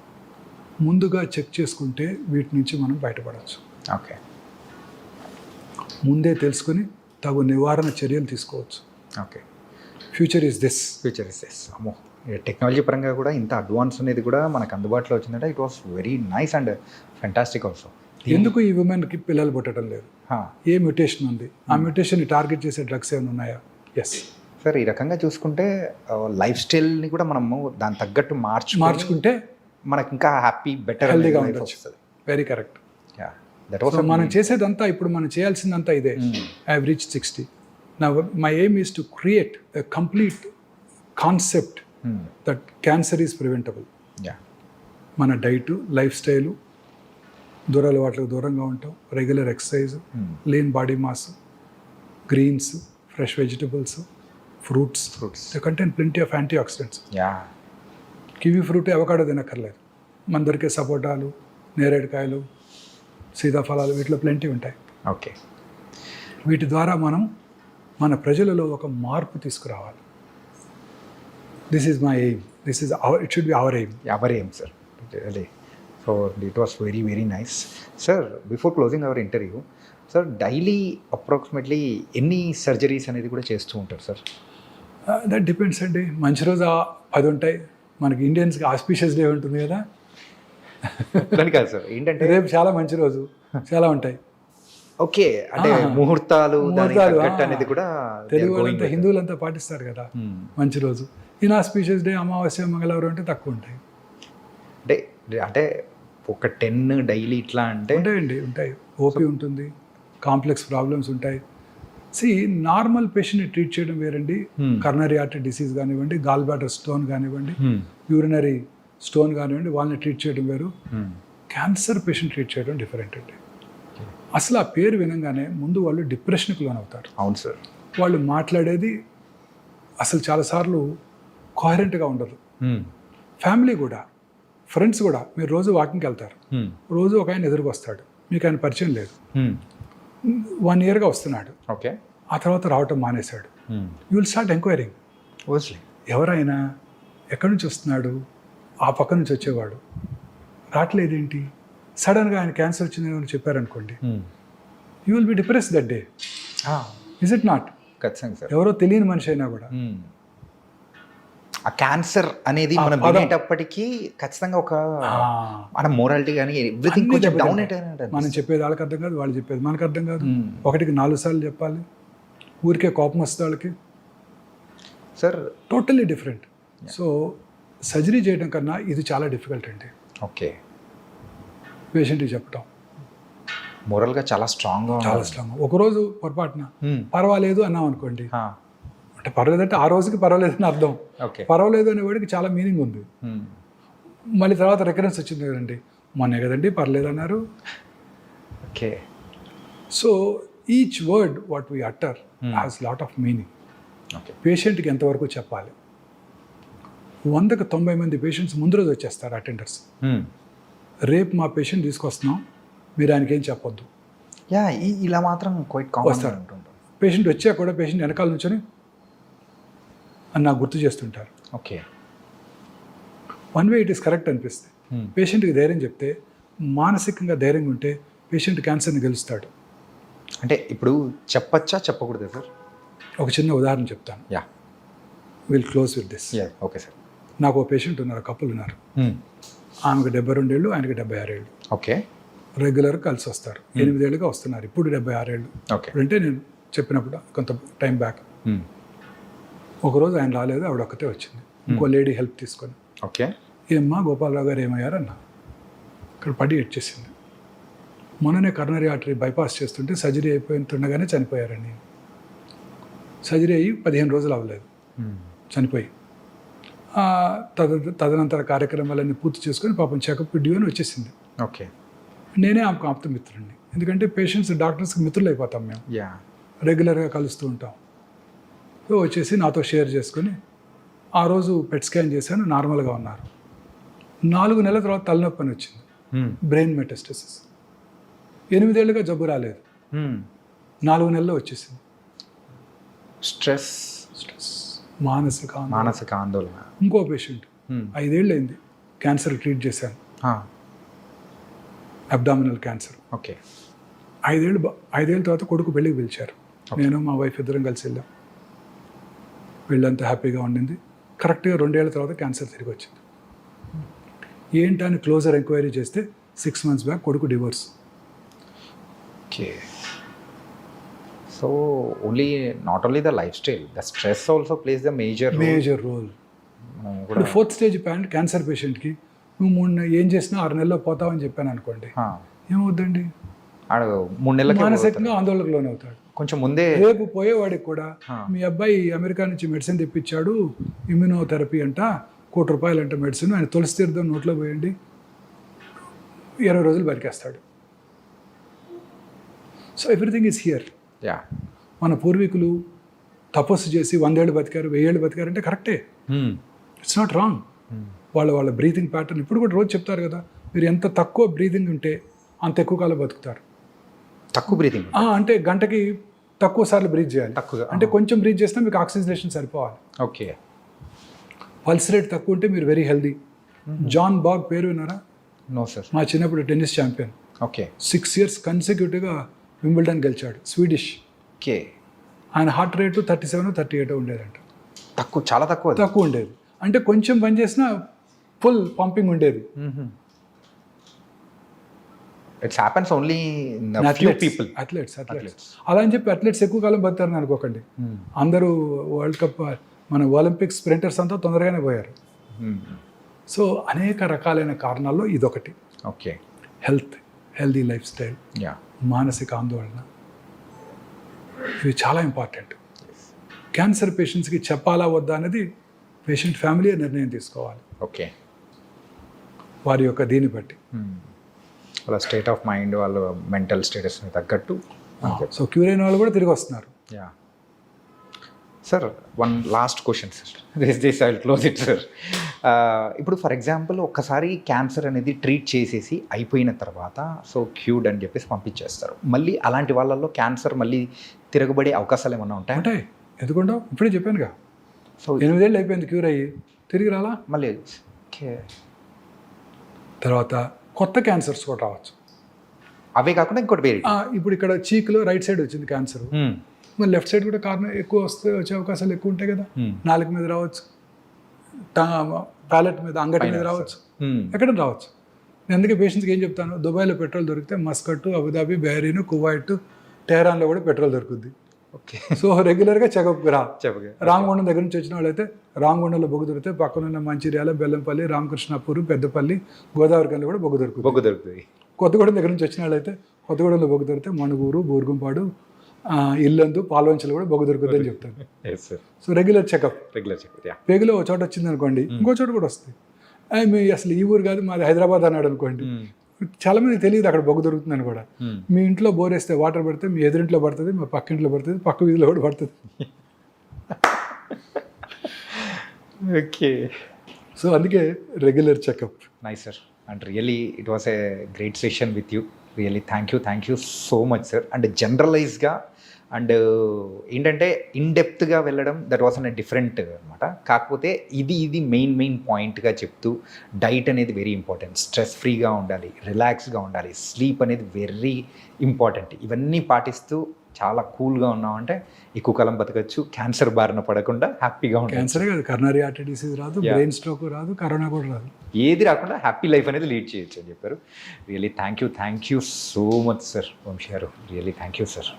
ముందుగా చెక్ చేసుకుంటే వీటి నుంచి మనం బయటపడవచ్చు. ఓకే. ముందే తెలుసుకుని తగు నివారణ చర్యలు తీసుకోవచ్చు. ఓకే. Future is this. అమ్మో, టెక్నాలజీ పరంగా కూడా ఇంత అడ్వాన్స్ అనేది కూడా మనకు అందుబాటులో వచ్చిందంటే it was very nice and fantastic also. ఎందుకు ఈ ఉమెన్కి పిల్లలు పుట్టడం లేదు? ఏ మ్యూటేషన్ ఉంది? ఆ మ్యూటేషన్ని టార్గెట్ చేసే డ్రగ్స్ ఏమైనా ఉన్నాయా? Yes sir. ఈ రకంగా చూసుకుంటే లైఫ్ స్టైల్ని కూడా మనము దాని తగ్గట్టు మార్చుకుంటే మనకి ఇంకా హ్యాపీ, బెటర్, హెల్దీగా ఉండొచ్చు. Very correct. సో మనం చేసేదంతా, ఇప్పుడు మనం చేయాల్సిందంతా ఇదే. I have reached 60. Now my aim is to create a complete concept that cancer is preventable. మన డైట్, లైఫ్ స్టైలు, దురలవాట్లకు దూరంగా ఉంటాం, regular exercise, lean body mass, greens, fresh vegetables, fruits. They contain plenty of antioxidants. Kiwi fruit, avocado తినక్కర్లేదు. మన దొరికే సపోటాలు, నేరేడుకాయలు, సీతాఫలాలు, వీటిలో plenty ఉంటాయి. ఓకే. వీటి ద్వారా మనం మన ప్రజలలో ఒక మార్పు తీసుకురావాలి. This is my aim. This is it should be our aim. Sir. So it was very very nice sir. Before closing our interview sir, daily approximately ఎన్ని సర్జరీస్ అనేది కూడా చేస్తూ ఉంటారు సార్? దట్ డిపెండ్స్ అండి. మంచి రోజు 10 ఉంటాయి. మనకి ఇండియన్స్కి ఆస్పీషియస్ డే ఉంటుంది కదా. దాని కాదు సార్, ఏంటంటే రేపు చాలా మంచి రోజు, చాలా ఉంటాయి. ఓకే. అంటే ముహూర్తాలు అనేది కూడా తెలుగు వాళ్ళంతా, హిందువులంతా పాటిస్తారు కదా మంచి రోజు. ఇన్ఆస్పీషియస్ డే, అమావాస్య, మంగళవారం అంటే తక్కువ ఉంటాయి. అంటే ఒక 10 డైలీ ఇట్లా అంటే ఉంటాయి. ఓపీ ఉంటుంది, కాంప్లెక్స్ ప్రాబ్లమ్స్ ఉంటాయి. నార్మల్ పేషెంట్ని ట్రీట్ చేయడం వేరండి. కర్నరీ ఆర్టరీ డిసీజ్ కానివ్వండి, గాల్ బ్లాడర్ స్టోన్ కానివ్వండి, యూరినరీ స్టోన్ కానివ్వండి, వాళ్ళని ట్రీట్ చేయడం వేరు. క్యాన్సర్ పేషెంట్ ట్రీట్ చేయడం డిఫరెంట్ అండి. అసలు ఆ పేరు వినంగానే ముందు వాళ్ళు డిప్రెషన్కి లోనవుతారు. అవును సార్. వాళ్ళు మాట్లాడేది అసలు చాలాసార్లు కోహరెంట్గా ఉండదు. ఫ్యామిలీ కూడా, ఫ్రెండ్స్ కూడా. మీరు రోజు వాకింగ్కి వెళ్తారు, రోజు ఒక ఆయన ఎదురుకు వస్తాడు, మీకు ఆయన పరిచయం లేదు, 1 yearగా వస్తున్నాడు. ఓకే. ఆ తర్వాత రావటం మానేశాడు. You will start enquiring. ఎవరైనా ఎక్కడి నుంచి వస్తున్నాడు? ఆ పక్క నుంచి వచ్చేవాడు, రావట్లేదేంటి? సడన్గా ఆయన క్యాన్సర్ వచ్చిందని అని చెప్పారనుకోండి, you will be depress that day. Is it not? ఖచ్చితంగా సార్. ఎవరో తెలియని మనిషి అయినా కూడా ఆ క్యాన్సర్ అనేది మనం వినేటప్పటికీ ఖచ్చితంగా ఒక మన మోరాలిటీ కానీ ఎవ్రీథింగ్ కొంచెం డౌన్ అయిపోయినట్టు. మనం చెప్పేది వాళ్ళకి అర్థం కాదు, వాళ్ళు చెప్పేది మనకు అర్థం కాదు. ఒకటికి 4 సార్లు చెప్పాలి. ఊరికే కోపం వస్తే వాళ్ళకి sir. Totally different. So surgery చేయడం కన్నా ఇది చాలా డిఫికల్ట్ అండి. ఓకే. పేషెంట్కి చెప్పడం మోరల్గా చాలా స్ట్రాంగ్. ఒకరోజు పొరపాటున పర్వాలేదు అన్నాం అనుకోండి, అంటే పర్వాలేదంటే ఆ రోజుకి పర్వాలేదు అని అర్థం. పర్వాలేదు అనే వాడికి చాలా మీనింగ్ ఉంది. మళ్ళీ తర్వాత రికరెన్స్ వచ్చింది కదండి, మొన్నే కదండి పర్లేదు అన్నారు. Okay. So each word what we utter has lot of meaning. పేషెంట్కి ఎంతవరకు చెప్పాలి? 100కి 90 మంది పేషెంట్స్ ముందు రోజు వచ్చేస్తారు అటెండర్స్. రేపు మా పేషెంట్ తీసుకొస్తున్నాం, మీరు ఆయనకి ఏం చెప్పొద్దు. ఇలా మాత్రం వస్తారు. పేషెంట్ వచ్చాక కూడా పేషెంట్ వెనకాల నుంచొని అని నాకు గుర్తు చేస్తుంటారు. Okay. One way it is correct అనిపిస్తుంది. పేషెంట్కి ధైర్యం చెప్తే, మానసికంగా ధైర్యంగా ఉంటే పేషెంట్ క్యాన్సర్ని గెలుస్తాడు. అంటే ఇప్పుడు చెప్పచ్చా చెప్పకూడదా సార్? ఒక చిన్న ఉదాహరణ చెప్తాను. Yeah will close with this. Yeah okay sir. నాకు ఒక పేషెంట్ ఉన్నారు, కపుల్ ఉన్నారు. ఆమెకు 72 ఏళ్ళు, ఆయనకి 76 ఏళ్ళు. ఓకే రెగ్యులర్గా కలిసి వస్తారు. 8 ఏళ్ళుగా వస్తున్నారు. ఇప్పుడు 76 ఏళ్ళు. ఓకే. అంటే నేను చెప్పినప్పుడు కొంత టైం బ్యాక్. ఒకరోజు ఆయన రాలేదు, ఆవిడ ఒక్కతే వచ్చింది, ఇంకో లేడీ హెల్ప్ తీసుకొని. ఓకే. ఏమ్మా గోపాలరావు గారు ఏమయ్యారన్నా? ఇక్కడ పడి ఎడ్చేసింది. మొన్ననే కరోనరీ ఆర్టరీ బైపాస్ చేస్తుంటే సర్జరీ అయిపోతుండగానే చనిపోయారండి. సర్జరీ అయ్యి 15 రోజులు అవ్వలేదు, చనిపోయి. తదనంతర కార్యక్రమాలన్నీ పూర్తి చేసుకొని పాపం చెకప్ డ్యూ అని వచ్చేసింది. ఓకే. నేనే ఆమెకు ఆప్త మిత్రుడిని, ఎందుకంటే పేషెంట్స్ డాక్టర్స్కి మిత్రులు అయిపోతాం మేము, యా రెగ్యులర్గా కలుస్తూ ఉంటాం. సో వచ్చేసి నాతో షేర్ చేసుకొని ఆ రోజు పెట్ స్కాన్ చేశాను, నార్మల్గా ఉన్నారు. 4 నెలల తర్వాత తలనొప్పి అని వచ్చింది, బ్రెయిన్ మెటాస్టసిస్. 8 ఏళ్ళుగా జబ్బు రాలేదు, 4 నెలల్లో వచ్చేసింది. స్ట్రెస్ మానసిక ఆందోళన. ఇంకో పేషెంట్ 5 ఏళ్ళు అయింది, క్యాన్సర్ ట్రీట్ చేశాను, అబ్డామినల్ క్యాన్సర్. ఓకే. 5 ఏళ్ళ తర్వాత కొడుకు పెళ్ళికి పిలిచారు. నేను మా వైఫ్ ఇద్దరం కలిసి వెళ్ళాం. పెళ్ళంతా హ్యాపీగా ఉండింది. కరెక్ట్గా 2 ఏళ్ళ తర్వాత క్యాన్సర్ తిరిగి వచ్చింది. ఏంటని క్లోజర్ ఎంక్వైరీ చేస్తే 6 months బ్యాక్ కొడుకు divorce. Okay. So not only the life style, the stress also plays the major role. ఇప్పుడు 4th స్టేజ్ క్యాన్సర్ పేషెంట్కి నువ్వు 3 ఏం చేసినా 6 నెలల్లో పోతావని చెప్పాను అనుకోండి, ఏమవుద్దండి? 3 నెలలకి మానసికంగా ఆందోళనకు లోనవుతాడు. కొంచెం ముందే రేపు పోయేవాడికి కూడా మీ అబ్బాయి అమెరికా నుంచి మెడిసిన్ తెప్పించాడు, ఇమ్యూనోథెరపీ అంట, ₹1 అంట మెడిసిన్, ఆయన తులసి తీర్థం నోట్లో పోయండి, 20 రోజులు బతికేస్తాడు. So everything is here. Yeah. మన పూర్వీకులు తపస్సు చేసి 100 ఏళ్ళు బతికారు, 1000 ఏళ్ళు బతికారంటే కరెక్టే, ఇట్స్ నాట్ రాంగ్. వాళ్ళ బ్రీతింగ్ ప్యాటర్న్ ఇప్పుడు కూడా రోజు చెప్తారు కదా, మీరు ఎంత తక్కువ బ్రీతింగ్ ఉంటే అంత ఎక్కువ కాలం బతుకుతారు. తక్కువ బ్రీతింగ్ అంటే గంటకి తక్కువ సార్లు బ్రీత్ చేయాలి. తక్కువ అంటే కొంచెం బ్రీత్ చేస్తే మీకు ఆక్సిజనేషన్ సరిపోవాలి. ఓకే. పల్స్ రేట్ తక్కువ ఉంటే మీరు వెరీ హెల్దీ. జాన్ బాగ్ పేరు విన్నారా? No sir. మా చిన్నప్పుడు టెన్నిస్ ఛాంపియన్, ఓకే. 6 years కన్సిక్యూటివ్గా వింబుల్డన్ గెలిచాడు, స్వీడిష్. ఓకే. ఆయన హార్ట్ రేటు 37, 38 ఉండేదంట. తక్కువ, చాలా తక్కువ ఉండేది. అంటే కొంచెం పని చేసినా ఫుల్ పంపింగ్ ఉండేది. It's happens only in few people. Athletes అలా అని చెప్పి అథ్లెట్స్ ఎక్కువ కాలం బతారని అనుకోకండి. అందరూ వరల్డ్ కప్, మన ఒలింపిక్స్ స్ప్రింటర్స్ అంతా తొందరగానే పోయారు. సో అనేక రకాలైన కారణాల్లో ఇదొకటి. Okay. Healthy life style, yeah, మానసిక ఆందోళన, ఇవి చాలా ఇంపార్టెంట్. క్యాన్సర్ పేషెంట్స్కి చెప్పాలా వద్దా అనేది పేషెంట్ ఫ్యామిలీ నిర్ణయం తీసుకోవాలి. ఓకే. వారి యొక్క దీన్ని బట్టి, వాళ్ళ స్టేట్ ఆఫ్ మైండ్, వాళ్ళ మెంటల్ స్టేటస్ని తగ్గట్టు. సో క్యూర్ అయిన వాళ్ళు కూడా తిరిగి వస్తున్నారు. Yeah sir, one last question sir, this I will close it sir. ఇప్పుడు ఫర్ ఎగ్జాంపుల్ ఒక్కసారి క్యాన్సర్ అనేది ట్రీట్ చేసేసి అయిపోయిన తర్వాత సో క్యూర్డ్ అని చెప్పేసి పంపించేస్తారు. మళ్ళీ అలాంటి వాళ్ళల్లో క్యాన్సర్ మళ్ళీ తిరగబడే అవకాశాలు ఏమన్నా ఉంటాయి? ఎందుకుంటావు? ఇప్పుడే చెప్పానుగా, సో 8 ఏళ్ళు అయిపోయింది క్యూర్ అయ్యి, తిరిగి రాలా మళ్ళీ. ఓకే. తర్వాత కొత్త క్యాన్సర్స్ కూడా రావచ్చు. అవే కాకుండా ఇంకోటి వేరే, ఇప్పుడు ఇక్కడ చీక్లో రైట్ సైడ్ వచ్చింది క్యాన్సర్, మరి లెఫ్ట్ సైడ్ కూడా కారణం ఎక్కువ వచ్చే అవకాశాలు ఎక్కువ ఉంటాయి కదా. నాలుక మీద రావచ్చు, ప్యాలెట్ మీద, అంగటి మీద రావచ్చు, ఎక్కడ రావచ్చు. నేను అందుకే పేషెంట్స్కి ఏం చెప్తాను, దుబాయ్లో పెట్రోల్ దొరికితే మస్కట్, అబుదాబి, బహ్రీన్, కువైట్, టెహరాన్లో కూడా పెట్రోల్ దొరుకుద్ది. ఓకే. సో రెగ్యులర్గా చెకప్కి రా. చెప్పగా రామగుండం దగ్గర నుంచి వచ్చిన వాళ్ళైతే రామగుండంలో బొగ్గు దొరికితే పక్కనున్న మంచిర్యాల, బెల్లంపల్లి, రామకృష్ణాపూర్, పెద్దపల్లి, గోదావరికల్లో కూడా బొగ్గు దొరుకుతుంది. కొత్తగూడెం దగ్గర నుంచి వచ్చిన వాళ్ళైతే కొత్తగూడెంలో బొగ్గు దొరికితే మణుగూరు, బూర్గుంపాడు, ఇల్లందు, పాల్వంచలు కూడా బొగ్గు దొరుకుతుంది అని చెప్తాను. So regular checkup. పేగులో ఒక చోట వచ్చింది అనుకోండి, ఇంకో చోట కూడా వస్తుంది. మీ అసలు ఈ ఊరు కాదు, మాది హైదరాబాద్ అన్నాడు అనుకోండి, చాలా మందికి తెలియదు అక్కడ బొగ్గు దొరుకుతుందని కూడా. మీ ఇంట్లో బోర్ వేస్తే వాటర్ పడితే మీ ఎదురింట్లో పడుతుంది, మా పక్క ఇంట్లో పడుతుంది, పక్క వీధిలో కూడా పడుతుంది. ఓకే. సో అందుకే regular checkup. Nice sir, and really it was a great session with you. Really thank you so much sir. And జనరలైజ్గా అండ్ ఏంటంటే ఇన్డెప్త్గా వెళ్ళడం దట్ వాస్ అన్ డిఫరెంట్ అనమాట. కాకపోతే ఇది మెయిన్ పాయింట్గా చెప్తూ డైట్ అనేది వెరీ ఇంపార్టెంట్, స్ట్రెస్ ఫ్రీగా ఉండాలి, రిలాక్స్గా ఉండాలి, స్లీప్ అనేది వెరీ ఇంపార్టెంట్. ఇవన్నీ పాటిస్తూ చాలా కూల్గా ఉన్నామంటే ఎక్కువ కాలం బతకచ్చు, క్యాన్సర్ బారిన పడకుండా హ్యాపీగా ఉంటాం. క్యాన్సర్ కాదు, కరోనరీ ఆర్టరీ డిసీజ్ రాదు, బ్రెయిన్ స్ట్రోక్ రాదు, కరోనా కూడా రాదు. ఏది రాకుండా హ్యాపీ లైఫ్ అనేది లీడ్ చేయొచ్చు అని చెప్పారు. Really thank you so much sir Vamsi garu, really thank you sir.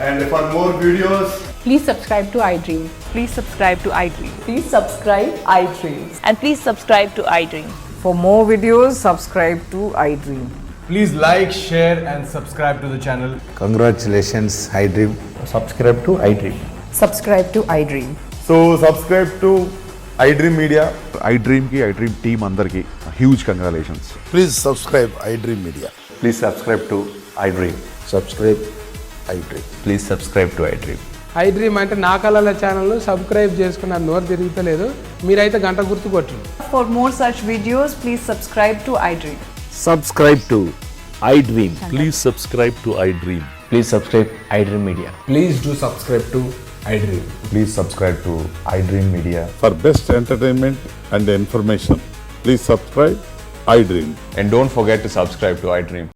And for more videos, Please subscribe to iDream. Please subscribe to iDream. Please subscribe iDream. And please subscribe to iDream. For more videos, subscribe to iDream. please like, share, and subscribe to the channel. Congratulations, iDream. subscribe to iDream. Subscribe to iDream. So, subscribe to iDream Media. iDream ki iDream team అందరికి huge congratulations. Please subscribe iDream Media. Please subscribe to iDream. Subscribe iDream. Please subscribe to iDream. iDream అంటే నా కళల channel subscribe చేసుకున్న నోరు తిరుగుతలేదు, మీరైతే గంట గుర్తు కొట్టండి. For more such videos, please subscribe to iDream. Subscribe to iDream. Please subscribe to iDream. Please subscribe iDream Media. Please do subscribe to iDream. Please subscribe to iDream Media. For best entertainment and information, please subscribe iDream. And don't forget to subscribe to iDream.